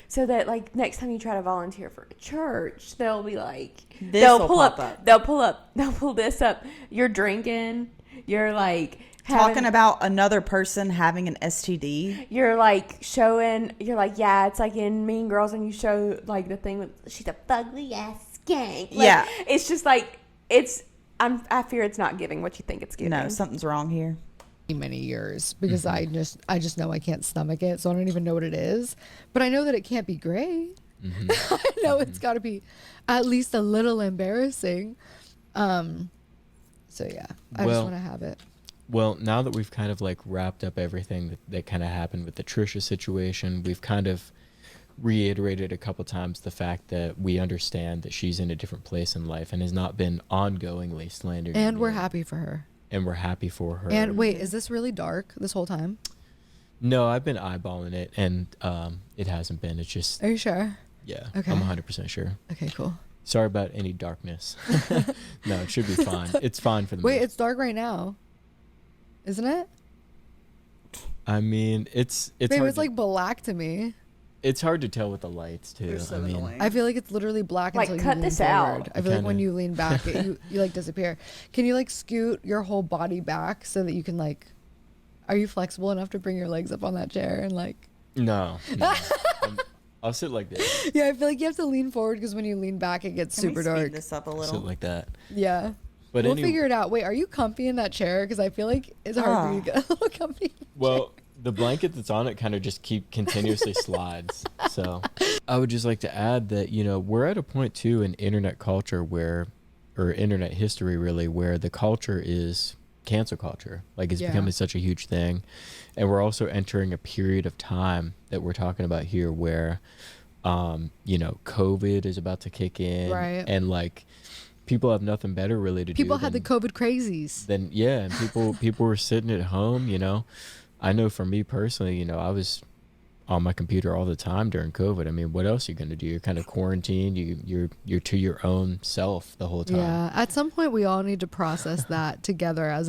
so that like next time you try to volunteer for a church, they'll be like, they'll pull this up. You're drinking. You're like Talking about another person having an STD. You're like showing. You're like, yeah, it's like in Mean Girls, and you show like the thing with she's a fugly ass skank. Like, Yeah. It's just like I fear it's not giving what you think it's giving. No, something's wrong here. Many years because I just know I can't stomach it, so I don't even know what it is, but I know that it can't be great. I know it's got to be at least a little embarrassing. So yeah, I just Well, want to have it. Well, now that we've kind of like wrapped up everything that kind of happened with the Trisha situation, we've kind of reiterated a couple times the fact that we understand that she's in a different place in life and has not been ongoingly slandering. And we're me. happy for her. And we're happy for her. And wait, is this really dark this whole time? No, I've been eyeballing it, and it hasn't been. It's just, Are you sure? yeah, Okay. I'm 100% sure. Okay, cool. Sorry about any darkness. No, it should be fine. It's fine for the Wait, most. it's dark right now. Isn't it? I mean, it's Maybe hard it's to, like black to me. it's hard to tell with the lights too. You're so I mean, annoying. I feel like it's literally black Like, until cut you lean this out. forward. I feel like when Kinda. you lean back, you like disappear. Can you like scoot your whole body back so that you can like? Are you flexible enough to bring your legs up on that chair and like? no. I'll sit like this. Yeah, I feel like you have to lean forward because when you lean back, it gets Can we super speed dark. this up a Sit little? like that. Yeah. But We'll any- figure it out. Wait, are you comfy in that chair? Because I feel like it's hard for you to get a little comfy. Well, the blanket that's on it kind of just continuously slides. So I would just like to add that, you know, we're at a point too in internet culture or internet history really, where the culture is cancel culture. Like it's Yeah. becoming such a huge thing. And we're also entering a period of time that we're talking about here where, you know, COVID is about to kick in. Right. And like people have nothing better really to do. People had the than- COVID crazies. then yeah, and people were sitting at home, you know. I know for me personally, you know, I was on my computer all the time during COVID. I mean, what else are you going to do? You're kind of quarantined. You're to your own self the whole time. Yeah. At some point, we all need to process that together as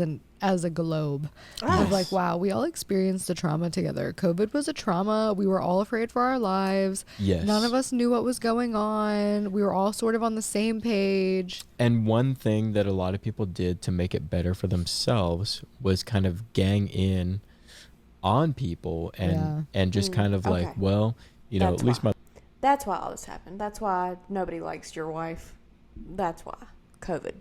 a globe. Of like, wow, we all experienced a trauma together. COVID was a trauma. We were all afraid for our lives. Yes. None of us knew what was going on. We were all sort of on the same page. And one thing that a lot of people did to make it better for themselves was kind of gang in on people and just kind of like, okay. well, you know, That's at least why. my That's why all this happened. That's why nobody likes your wife. That's why. COVID.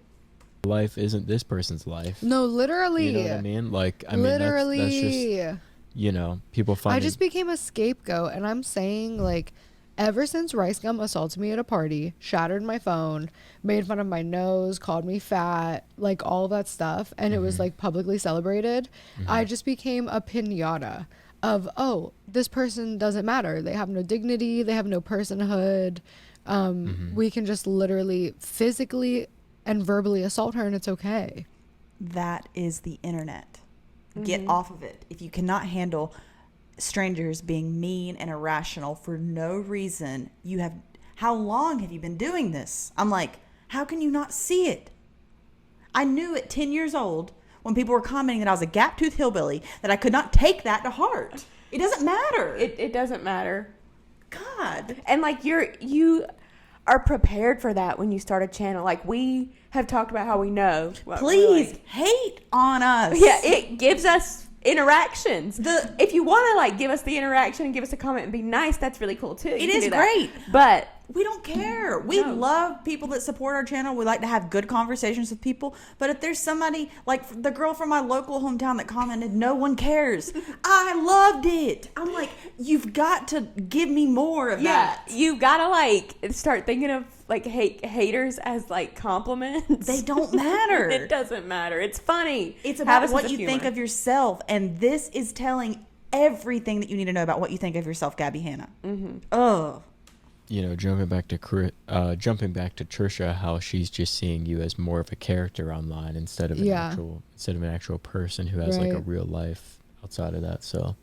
life isn't this person's life. No, literally. You know what I mean? Like, I mean, Literally. that's just, you know, people finding. I just became a scapegoat, and I'm saying, like, ever since Rice Gum assaulted me at a party, shattered my phone, made fun of my nose, called me fat, like all that stuff, and it was like publicly celebrated, I just became a pinata of, oh, this person doesn't matter. They have no dignity. They have no personhood. We can just literally physically and verbally assault her, and it's okay. That is the internet. Get off of it. If you cannot handle strangers being mean and irrational for no reason, how long have you been doing this? I'm like, how can you not see it? I knew at 10 years old when people were commenting that I was a gap-toothed hillbilly that I could not take that to heart. It doesn't matter. It doesn't matter. God. And like you are prepared for that when you start a channel. Like we have talked about how we know. what we're Please like. hate on us. Yeah, it gives us interactions. The- if you want to like give us the interaction and give us a comment and be nice, that's really cool too. You It can is do that. great. But We don't care. We No. love people that support our channel. We like to have good conversations with people. But if there's somebody like the girl from my local hometown that commented, no one cares. I loved it. I'm like, you've got to give me more of yeah, that. you gotta like start thinking of like haters as like compliments. They don't matter. It doesn't matter. It's funny. It's Have about a sense what you think humor. of yourself. And this is telling everything that you need to know about what you think of yourself, Gabbie Hanna. Oh. You know, jumping back to Trisha, how she's just seeing you as more of a character online instead of an actual person who has like a Right. real life outside of that. So,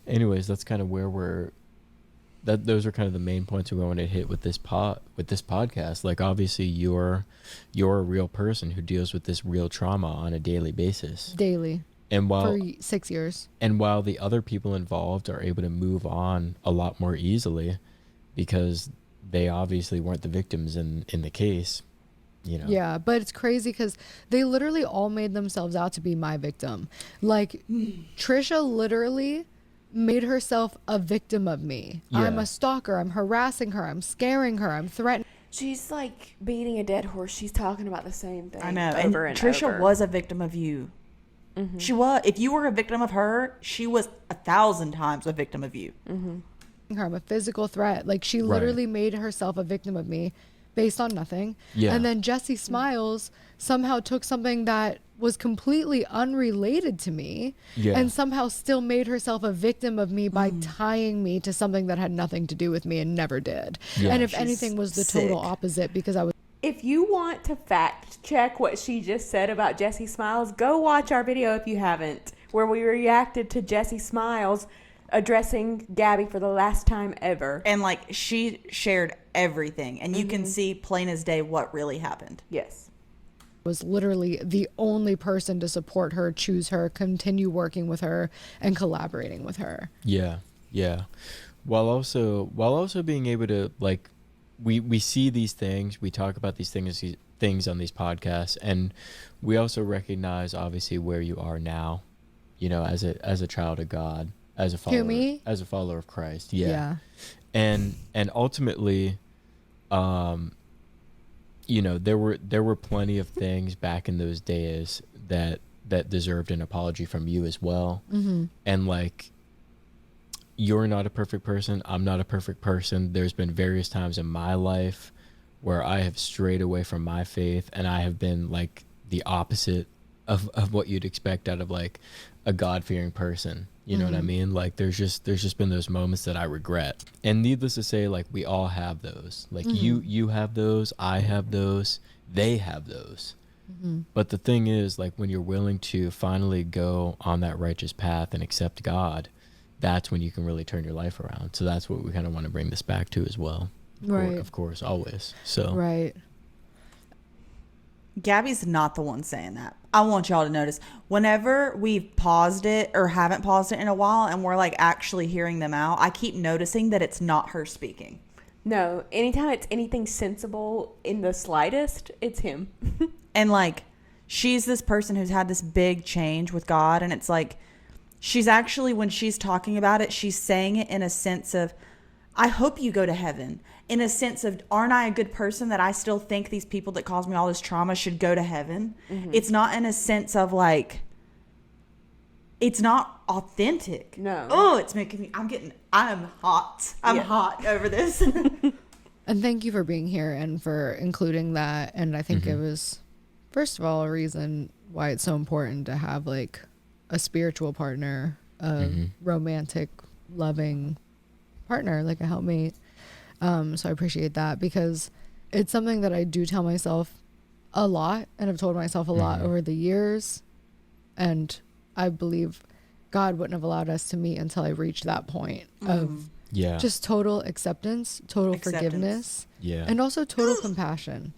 anyways, that's kind of where those are kind of the main points we want to hit with this podcast. Like, obviously, you're a real person who deals with this real trauma on a daily basis, Daily. and while For 6 years. the other people involved are able to move on a lot more easily because they obviously weren't the victims in the case, you know. Yeah, but it's crazy because they literally all made themselves out to be my victim. Like, Trisha literally made herself a victim of me. Yeah. I'm a stalker. I'm harassing her. I'm scaring her. I'm threatening. She's like beating a dead horse. She's talking about the same thing. I know. Over and and Trisha over. was a victim of you. She was. If you were a victim of her, she was 1,000 times a victim of you. her. I'm a physical threat. Like, she literally made herself a victim of me based on nothing. Yeah. And then Jessi Smiles somehow took something that was completely unrelated to me Yeah. and somehow still made herself a victim of me by tying me to something that had nothing to do with me and never did. Yeah. And if She's anything was the total sick. opposite because I was If you want to fact check what she just said about Jessi Smiles, go watch our video if you haven't, where we reacted to Jessi Smiles addressing Gabbie for the last time ever. And like she shared everything, and you can see plain as day what really happened. Yes. literally the only person to support her, choose her, continue working with her and collaborating with her. Yeah. Yeah. While also being able to, like, we see these things, we talk about these things on these podcasts, and we also recognize obviously where you are now, you know, as a child of God, as a follower, me? as a follower of Christ. Yeah. And ultimately, you know, there were plenty of things back in those days that deserved an apology from you as well. Mm-hmm. And like, you're not a perfect person. I'm not a perfect person. There's been various times in my life where I have strayed away from my faith, and I have been like the opposite of what you'd expect out of like a God-fearing person. You know what I mean? Like there's just been those moments that I regret. And needless to say, like we all have those. Like you have those, I have those, they have those. But the thing is, like when you're willing to finally go on that righteous path and accept God, that's when you can really turn your life around. So that's what we kind of want to bring this back to as well. Right. Of course, always. So Right. Gabbie's not the one saying that. I want y'all to notice whenever we've paused it or haven't paused it in a while and we're like actually hearing them out, I keep noticing that it's not her speaking. No, anytime it's anything sensible in the slightest, it's him. And like she's this person who's had this big change with God, and it's like she's actually, when she's talking about it, she's saying it in a sense of, I hope you go to heaven. In a sense of, aren't I a good person that I still think these people that caused me all this trauma should go to heaven? It's not in a sense of like, it's not authentic. No. Oh, it's making me, I'm hot. I'm Yeah. hot over this. And thank you for being here and for including that. And I think it was, first of all, a reason why it's so important to have like a spiritual partner, a romantic, loving partner, like a helpmate. So I appreciate that, because it's something that I do tell myself a lot, and I've told myself a lot over the years. And I believe God wouldn't have allowed us to meet until I reached that point of yeah. just total acceptance, total forgiveness, yeah. and also total compassion.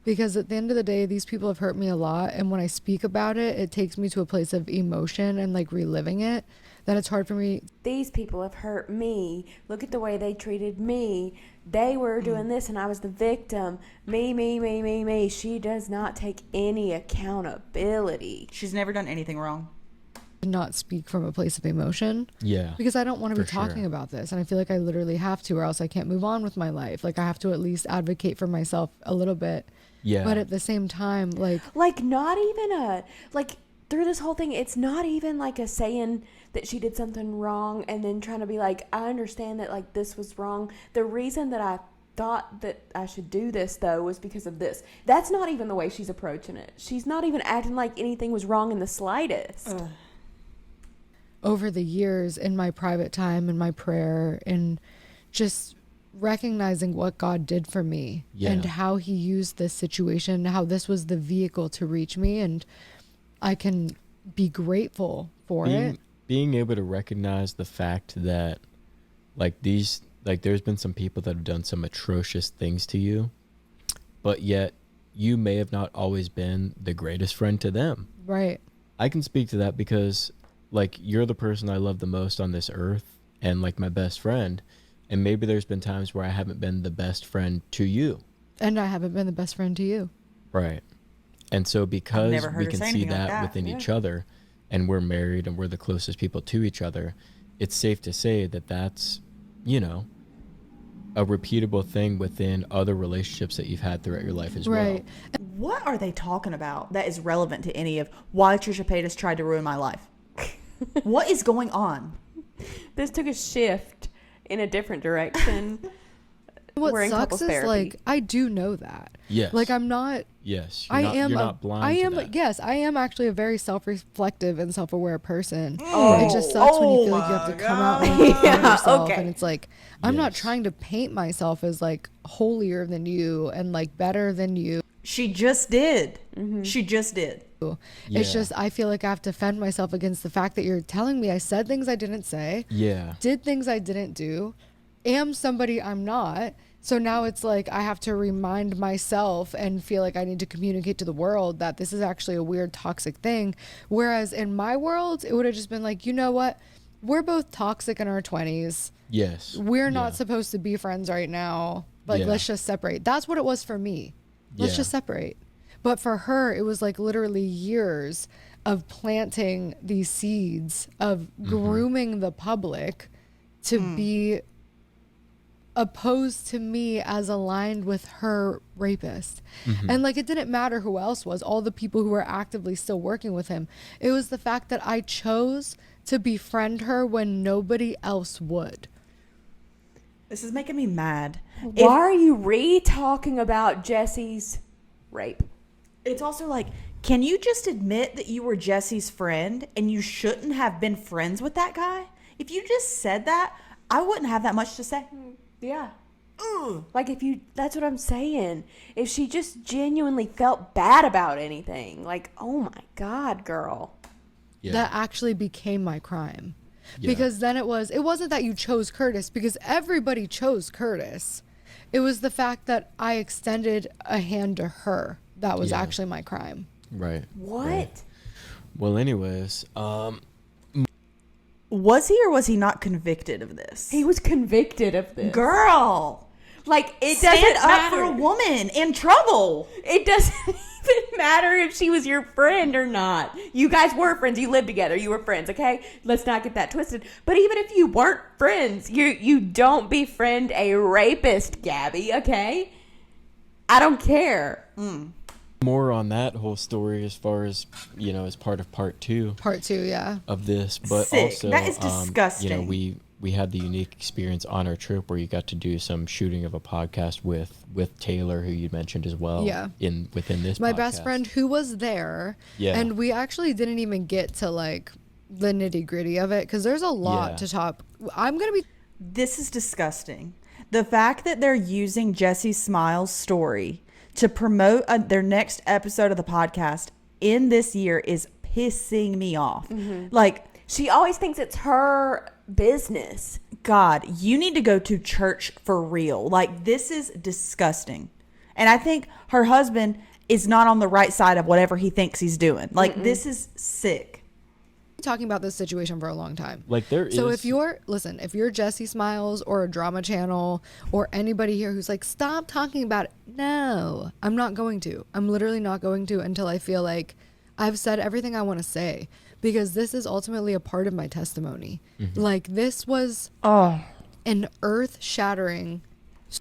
Because at the end of the day, these people have hurt me a lot. And when I speak about it, it takes me to a place of emotion and like reliving it, that it's hard for me. These people have hurt me. Look at the way they treated me. They were doing this and I was the victim. Me. She does not take any accountability. She's never done anything wrong. To not speak from a place of emotion, Yeah. because I don't want to be For sure. talking about this, and I feel like I literally have to, or else I can't move on with my life. Like I have to at least advocate for myself a little bit. Yeah. But at the same time, like Not even through this whole thing, it's not even like a saying that she did something wrong and then trying to be like, I understand that like this was wrong. The reason that I thought that I should do this though was because of this. That's not even the way she's approaching it. She's not even acting like anything was wrong in the slightest. over the years in my private time, in my prayer, and just recognizing what God did for me and how he used this situation, how this was the vehicle to reach me, and I can be grateful for it. Being able to recognize the fact that there's been some people that have done some atrocious things to you, but yet you may have not always been the greatest friend to them. Right. I can speak to that because like you're the person I love the most on this earth and like my best friend. And maybe there's been times where I haven't been the best friend to you. And I haven't been the best friend to you. Right. And so because never heard we her can say see anything like that that. within Yeah. each other, and we're married and we're the closest people to each other, it's safe to say that that's, you know, a repeatable thing within other relationships that you've had throughout your life as Right. well. What are they talking about that is relevant to any of why Trisha Paytas tried to ruin my life? What is going on? This took a shift in a different direction. What we're in sucks couples is therapy. like I do know that. Yes. Like I'm not. Yes. You're not blind I to am. that. Yes, I am actually a very self-reflective and self-aware person. Oh. It just sucks when you feel like you have to come out and like, defend Yeah, yourself, okay. and it's like I'm not Yes. trying to paint myself as like holier than you and like better than you. She just did. She just did. It's Yeah. just I feel like I have to defend myself against the fact that you're telling me I said things I didn't say, Yeah. did things I didn't do, am somebody I'm not. So now it's like I have to remind myself and feel like I need to communicate to the world that this is actually a weird, toxic thing. Whereas in my world, it would have just been like, you know what? We're both toxic in our 20s. Yes. We're not Yeah. supposed to be friends right now. Like, Yeah. let's just separate. That's what it was for me. Let's Yeah. just separate. But for her, it was like literally years of planting these seeds of grooming the public to be opposed to me as aligned with her rapist. And like it didn't matter who else was, all the people who were actively still working with him. It was the fact that I chose to befriend her when nobody else would. This is making me mad. Why are you re-talking about Jesse's rape? It's also like, can you just admit that you were Jesse's friend and you shouldn't have been friends with that guy? If you just said that, I wouldn't have that much to say. Yeah. Ugh. Like if you, that's what I'm saying. If she just genuinely felt bad about anything, like, oh my God, girl. Yeah. That actually became my crime. Yeah. Because then it wasn't that you chose Curtis, because everybody chose Curtis. It was the fact that I extended a hand to her that was Yeah. actually my crime. Right. What? Right. Well, anyways, Was he or was he not convicted of this? He was convicted of this. Girl, Like, it stand doesn't up matter. for a woman in trouble. It doesn't even matter if she was your friend or not. You guys were friends. You lived together. You were friends, okay? Let's not get that twisted. But even if you weren't friends, you don't befriend a rapist, Gabbie, okay? I don't care. more on that whole story as far as, as part of part 2 Part 2, yeah. of this. But Sick. also, That is disgusting. we had the unique experience on our trip where you got to do some shooting of a podcast with Taylor, who you mentioned as well. Yeah. Within this My podcast. best friend who was there. Yeah. And we actually didn't even get to like the nitty gritty of it because there's a lot Yeah. to talk. I'm going to be. This is disgusting. The fact that they're using Jessi Smiles' story to promote their next episode of the podcast in this year is pissing me off. Like, She always thinks it's her business. God, you need to go to church for real. Like, this is disgusting. And I think her husband is not on the right side of whatever he thinks he's doing. Like, this is sick. Talking about this situation for a long time. Like, there So is- if you're Jessi Smiles or a drama channel or anybody here who's like, stop talking about it. No, I'm not going to. I'm literally not going to until I feel like I've said everything I want to say, because this is ultimately a part of my testimony. Like, this was an earth shattering.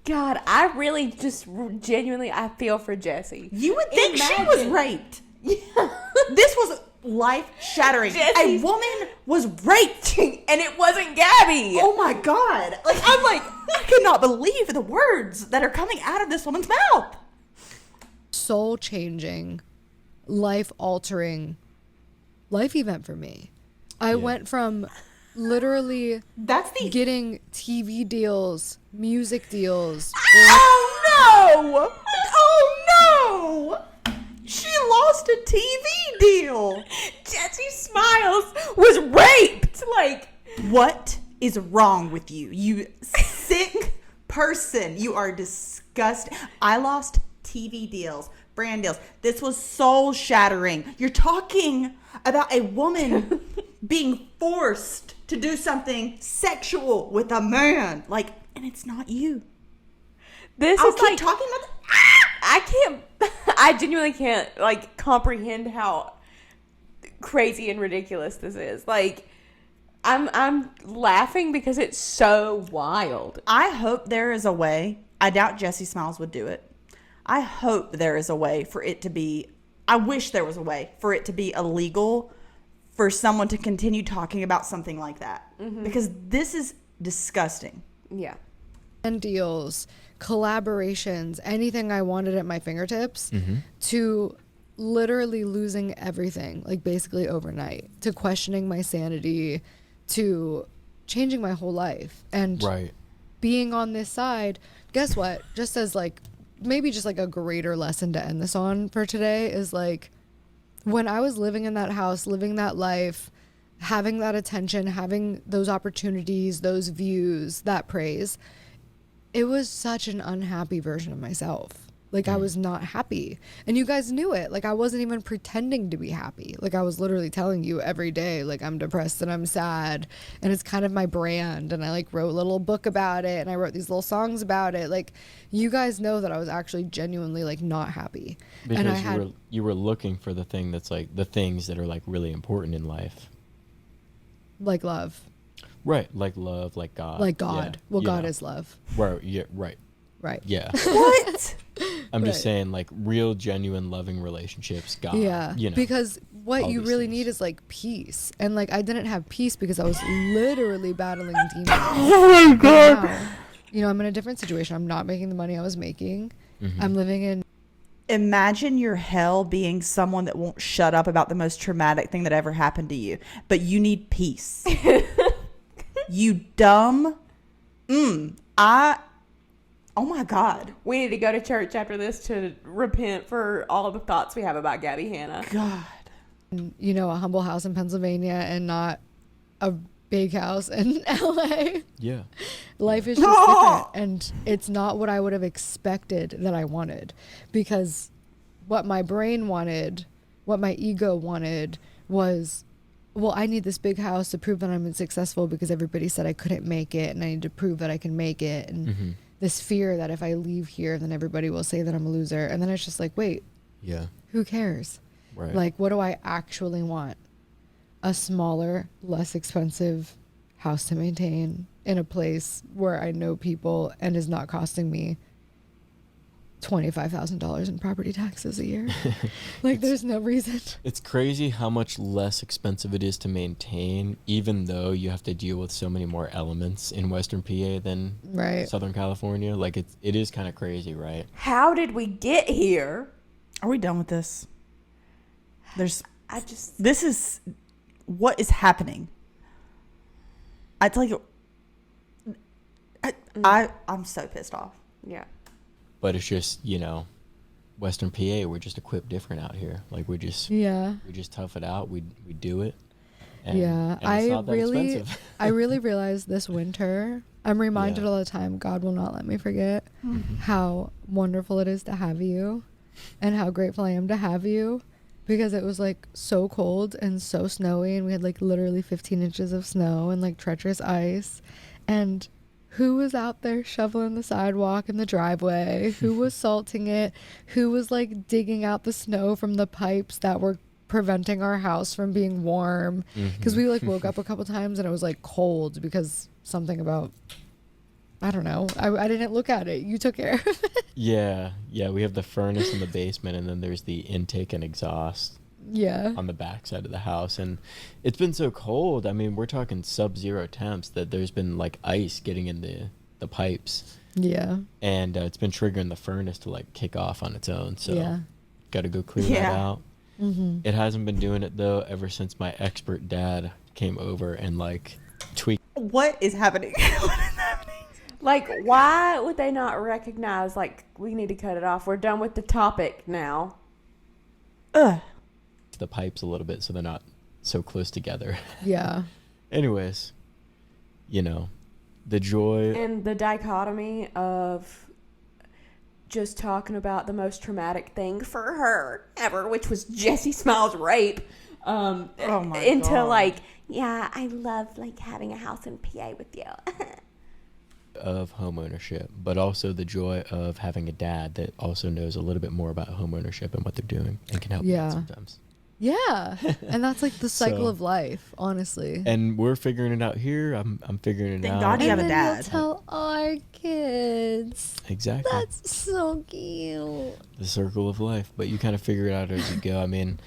God, I really just genuinely, I feel for Jessi. You would think she was Imagine. raped. This was life-shattering. A Jesse's- woman was raped. And it wasn't Gabbie. Oh my God. Like, I'm like, I cannot believe the words that are coming out of this woman's mouth. Soul changing, life altering life event for me. I went from literally That's the... getting TV deals, music deals. Oh no! Oh no! She lost a TV deal. Jessi Smiles was raped. Like, What is wrong with you? You sick person. You are disgusting. I lost TV deals, brand deals. This was soul shattering. You're talking about a woman being forced to do something sexual with a man. Like, and it's not you. this I'll is keep like, talking about I genuinely can't, like, comprehend how crazy and ridiculous this is. Like, I'm laughing because it's so wild. I hope there is a way. I doubt Jessi Smiles would do it. I hope there is a way for it to be. I wish there was a way for it to be illegal for someone to continue talking about something like that. Because this is disgusting. Yeah. And deals, collaborations, anything I wanted at my fingertips, to literally losing everything, like basically overnight, to questioning my sanity, to changing my whole life. And Right. being on this side, guess what? Just as like, maybe just like a greater lesson to end this on for today is like, when I was living in that house, living that life, having that attention, having those opportunities, those views, that praise, it was such an unhappy version of myself. Like, I was not happy. And you guys knew it. Like, I wasn't even pretending to be happy. Like, I was literally telling you every day, like, I'm depressed and I'm sad. And it's kind of my brand. And I, like, wrote a little book about it. And I wrote these little songs about it. Like, you guys know that I was actually genuinely, like, not happy. Because and I you were looking for the thing that's, like, the things that are, like, really important in life. like love. Right. Like love, like God. Like God. Yeah. Well, You God know. is love. Right. Yeah. Right. Right. Yeah. What? I'm just Right. saying, like, real, genuine, loving relationships. God. Yeah, You know. because what all you these really things. need is like peace, and like I didn't have peace because I was literally battling demons. Oh my But now, you know, I'm in a different situation. I'm not making the money I was making. Mhm. I'm living in. Imagine your hell being someone that won't shut up about the most traumatic thing that ever happened to you, but you need peace. You dumb. Oh my God. We need to go to church after this to repent for all the thoughts we have about Gabbie Hanna. God. You know, a humble house in Pennsylvania and not a big house in LA. Yeah. Life is just different, and it's not what I would have expected that I wanted, because what my brain wanted, what my ego wanted was, well, I need this big house to prove that I'm successful because everybody said I couldn't make it, and I need to prove that I can make it, and this fear that if I leave here, then everybody will say that I'm a loser. And then it's just like, wait, Yeah. who cares? Right. Like, what do I actually want? A smaller, less expensive house to maintain in a place where I know people and is not costing me $25,000 in property taxes a year. Like, there's no reason. It's crazy how much less expensive it is to maintain, even though you have to deal with so many more elements in Western PA than Right. Southern California. Like, it is kind of crazy, right? How did we get here? Are we done with this? This is what is happening. I tell you, I'm so pissed off. Yeah. But it's just, you know, Western PA, we're just equipped different out here. Like, we just tough it out. We do it. And, Yeah. and it's not that expensive. I really realized this winter, I'm reminded all the time, God will not let me forget how wonderful it is to have you and how grateful I am to have you, because it was like so cold and so snowy, and we had like literally 15 inches of snow and like treacherous ice. And who was out there shoveling the sidewalk and the driveway? Who was salting it? Who was like digging out the snow from the pipes that were preventing our house from being warm? Because we like woke up a couple times and it was like cold because something about, I don't know. I didn't look at it. You took care of it. Yeah. We have the furnace in the basement, and then there's the intake and exhaust Yeah. on the back side of the house. And it's been so cold. I mean, we're talking sub-zero temps that there's been like ice getting in the pipes. Yeah. And it's been triggering the furnace to like kick off on its own. So Yeah. got to go clear that out. It hasn't been doing it though ever since my expert dad came over and like tweaked. What is happening? What is happening? Like, why would they not recognize, like, we need to cut it off? We're done with the topic now. Ugh. the pipes a little bit so they're not so close together. Yeah. Anyways, you know, the joy. And the dichotomy of just talking about the most traumatic thing for her ever, which was Jessi Smiles' rape. Oh my into God. like, yeah, I love like having a house in PA with you. Of home ownership, but also the joy of having a dad that also knows a little bit more about home ownership and what they're doing and can help you Yeah. out sometimes. Yeah. And that's like the cycle So- of life, honestly. And we're figuring it out here. I'm figuring it Thank out. God you have a then dad. you'll tell our kids. Exactly. That's so cute. The circle of life, but you kind of figure it out as you go. I mean,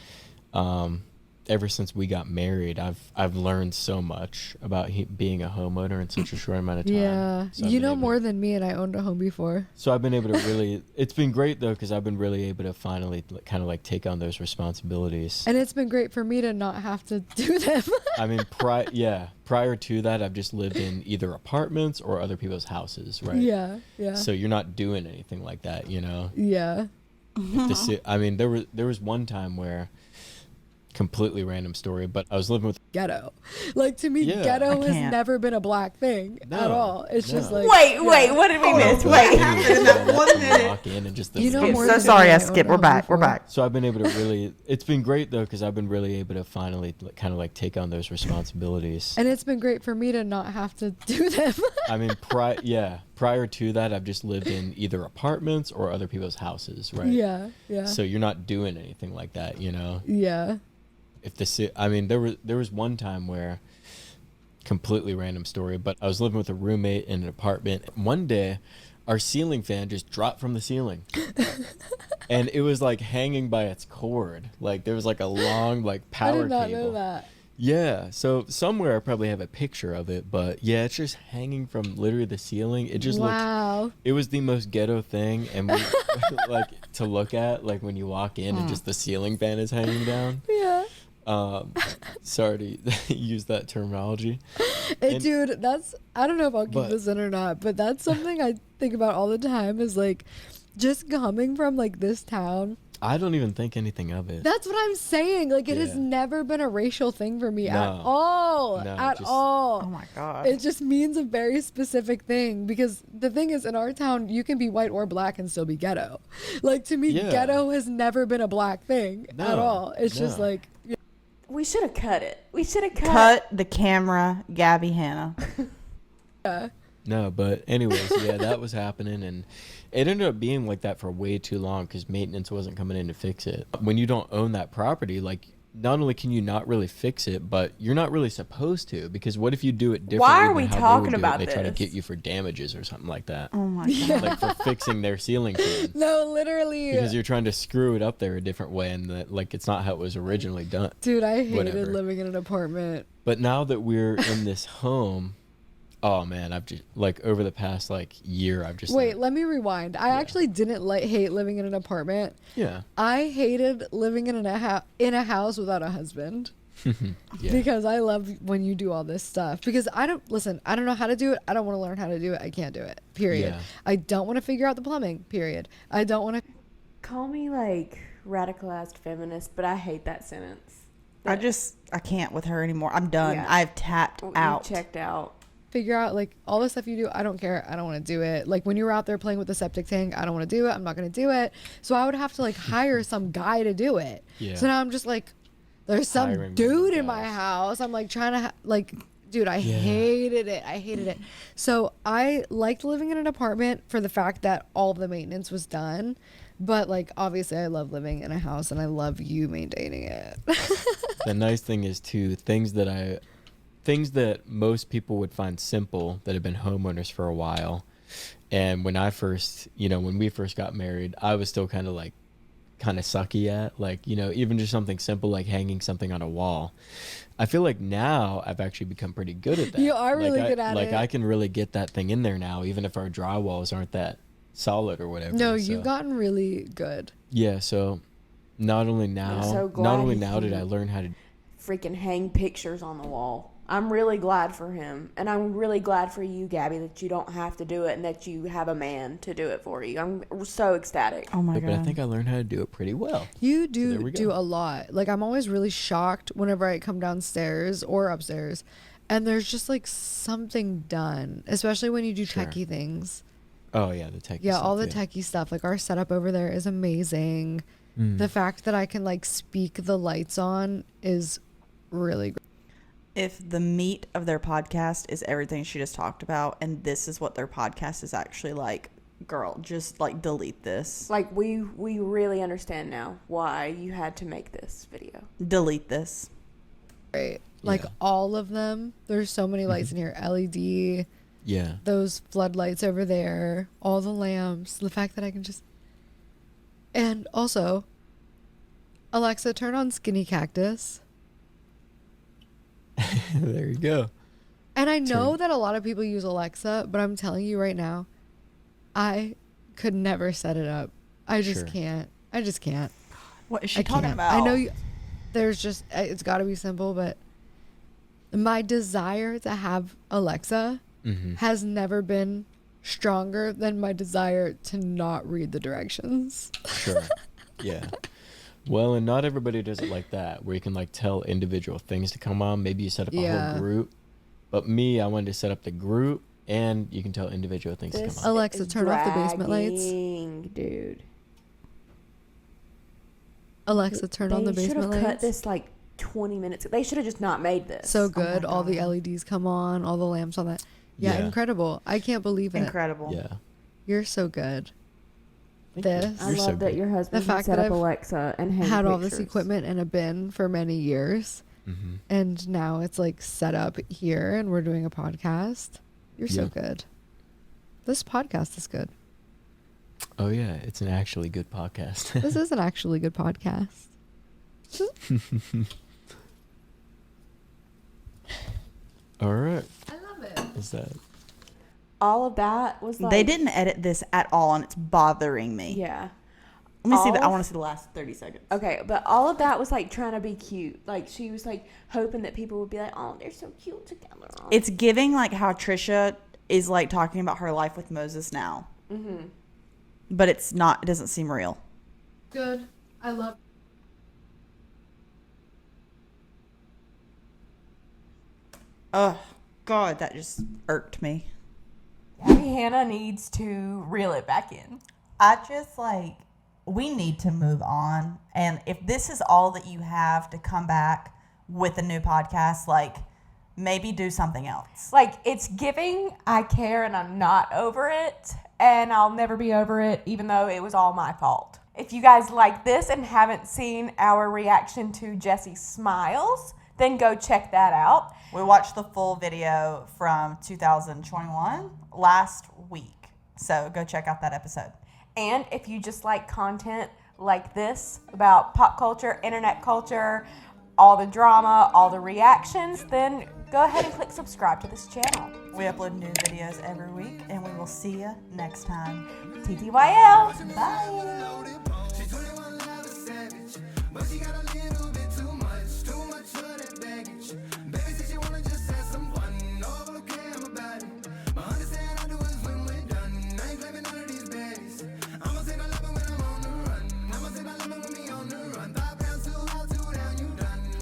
ever since we got married, I've learned so much about being a homeowner in such a short amount of time. Yeah. So I've You been know able more to- than me, and I owned a home before. So I've been able to really. It's been great though, because I've been really able to finally kind of like take on those responsibilities. And it's been great for me to not have to do them. I mean, prior to that, I've just lived in either apartments or other people's houses, right? Yeah. Yeah. So you're not doing anything like that, you know. Yeah. I mean, there was one time where, completely random story, but I was living with. Ghetto. Like, to me, Yeah. ghetto I has can't. never been a black thing at No, all. It's just no. like. Wait, what did we miss? But Wait. anyways, in that yeah, one when you minute. walk in and just the You know feel- more So than sorry, me, I I skipped. owned a We're home back. We're before. back. So I've been able to really. It's been great though, because I've been really able to finally kind of like take on those responsibilities. And it's been great for me to not have to do them. I mean, prior to that, I've just lived in either apartments or other people's houses, right? Yeah. Yeah. So you're not doing anything like that, you know. Yeah. I mean, there was one time where, completely random story, but I was living with a roommate in an apartment. One day, our ceiling fan just dropped from the ceiling, and it was like hanging by its cord. Like there was like a long like I power did not cable. know that. Yeah, so somewhere I probably have a picture of it, but yeah, it's just hanging from literally the ceiling. It just looked. Wow. It was the most ghetto thing, and we, like to look at, like when you walk in and just the ceiling fan is hanging down. Yeah. Sorry to use that terminology. And- Dude, I don't know if I'll keep But- this in or not, but that's something I think about all the time is like just coming from like this town. I don't even think anything of it. That's what I'm saying. Like it has Yeah. never been a racial thing for me at No. all. No, at just- all. Oh my god. It just means a very specific thing because the thing is in our town you can be white or black and still be ghetto. Like to me Yeah. ghetto has never been a black thing at No, all. It's just no. like We should have cut it. We should have Cut the camera, Gabbie Hanna. yeah. No, but anyways, yeah, that was happening, and it ended up being like that for way too long because maintenance wasn't coming in to fix it. When you don't own that property, like not only can you not really fix it, but you're not really supposed to, because what if you do it differently? Why are than we how they talking would do it? about They try to this? get you for damages or something like that, Oh my god. like for fixing their ceiling fan. No, literally. Because you're trying to screw it up there a different way, and that like it's not how it was originally done. Dude, I hated Whatever. living in an apartment. But now that we're in this home, oh man, I've just like over the past like year, I've just Wait, like, let me rewind. I actually didn't hate living in an apartment. yeah, I hated living in a house without a husband yeah, because I love when you do all this stuff. Because I don't know how to do it. I don't want to learn how to do it. I can't do it. Period. Yeah. I don't want to figure out the plumbing. Period. I don't want to. Call me like radicalized feminist, but I hate that sentence. I can't with her anymore. I'm done. Yeah. I've tapped You out. checked out. Figure out like all the stuff you do. I don't care. I don't want to do it. Like when you were out there playing with the septic tank, I don't want to do it. I'm not going to do it. So I would have to like hire some guy to do it. Yeah. So now I'm just like, there's some Hiring dude random in my guys. house. I'm like trying to like, dude, I Yeah. hated it. I hated it. So I liked living in an apartment for the fact that all of the maintenance was done. But like obviously I love living in a house and I love you maintaining it. The nice thing is too, things that most people would find simple that have been homeowners for a while. And when when we first got married, I was still kind of sucky at, like, even just something simple like hanging something on a wall. I feel like now I've actually become pretty good at that. You are really good at it. Like I can really get that thing in there now, even if our drywalls aren't that solid or whatever. No, so, you've gotten really good. Yeah, so not only now, so glad not only you- now did I learn how to Freaking hang pictures on the wall. I'm really glad for him. And I'm really glad for you, Gabby, that you don't have to do it and that you have a man to do it for you. I'm so ecstatic. Oh my but god. I think I learned how to do it pretty well. You there do we do go. a lot. Like I'm always really shocked whenever I come downstairs or upstairs and there's just like something done, especially when you do Sure. techie things. Oh yeah, the tech. Yeah, stuff, all the yeah. techie stuff. Like our setup over there is amazing. Mm. The fact that I can like speak the lights on is really great. If the meat of their podcast is everything she just talked about, and this is what their podcast is actually like, girl, just like delete this. Like, we really understand now why you had to make this video. Delete this. Like Yeah. all of them. There's so many lights in here. LED, Yeah. those floodlights over there, all the lamps, the fact that I can just. And also, Alexa, turn on Skinny Cactus. There you go. And I know that a lot of people use Alexa, but I'm telling you right now, I could never set it up. I just can't. I just can't. What is she talking can't. about? I know there's just, it's got to be simple, but my desire to have Alexa has never been stronger than my desire to not read the directions. Sure. Yeah. Well, and not everybody does it like that, where you can like tell individual things to come on. Maybe you set up a whole group. But me, I wanted to set up the group, and you can tell individual things to come on. Alexa, turn off the basement lights. Dude. Alexa, turn on the basement They should have lights. cut this like 20 minutes. They should have just not made this. So good. All the LEDs come on, all the lamps on that. Yeah, incredible. I can't believe it. Incredible. Yeah. You're so good. Thank you. This. I You're love so that good. your husband The fact set that up I've Alexa and had all this equipment in a bin for many years. Mm-hmm. And now it's like set up here and we're doing a podcast. You're so good. This podcast is good. Oh, yeah. It's an actually good podcast. This is an actually good podcast. All right. I love it. Is that? All of that was like... They didn't edit this at all, and it's bothering me. Yeah. Let me see All that. I of- want to see the last 30 seconds. Okay, but all of that was like trying to be cute. Like she was like hoping that people would be like, "Oh, they're so cute together." It's giving like how Trisha is like talking about her life with Moses now. Mm-hmm. But it's not, it doesn't seem real. Good. I love Oh, God, that just irked me. Gabbie Hanna needs to reel it back in. I just like, we need to move on. And if this is all that you have to come back with a new podcast, like maybe do something else. Like it's giving I care and I'm not over it and I'll never be over it even though it was all my fault. If you guys like this and haven't seen our reaction to Jessi Smiles, then go check that out. We watched the full video from 2021 last week. So go check out that episode. And if you just like content like this about pop culture, internet culture, all the drama, all the reactions, then go ahead and click subscribe to this channel. We upload new videos every week, and we will see you next time. TTYL. Bye.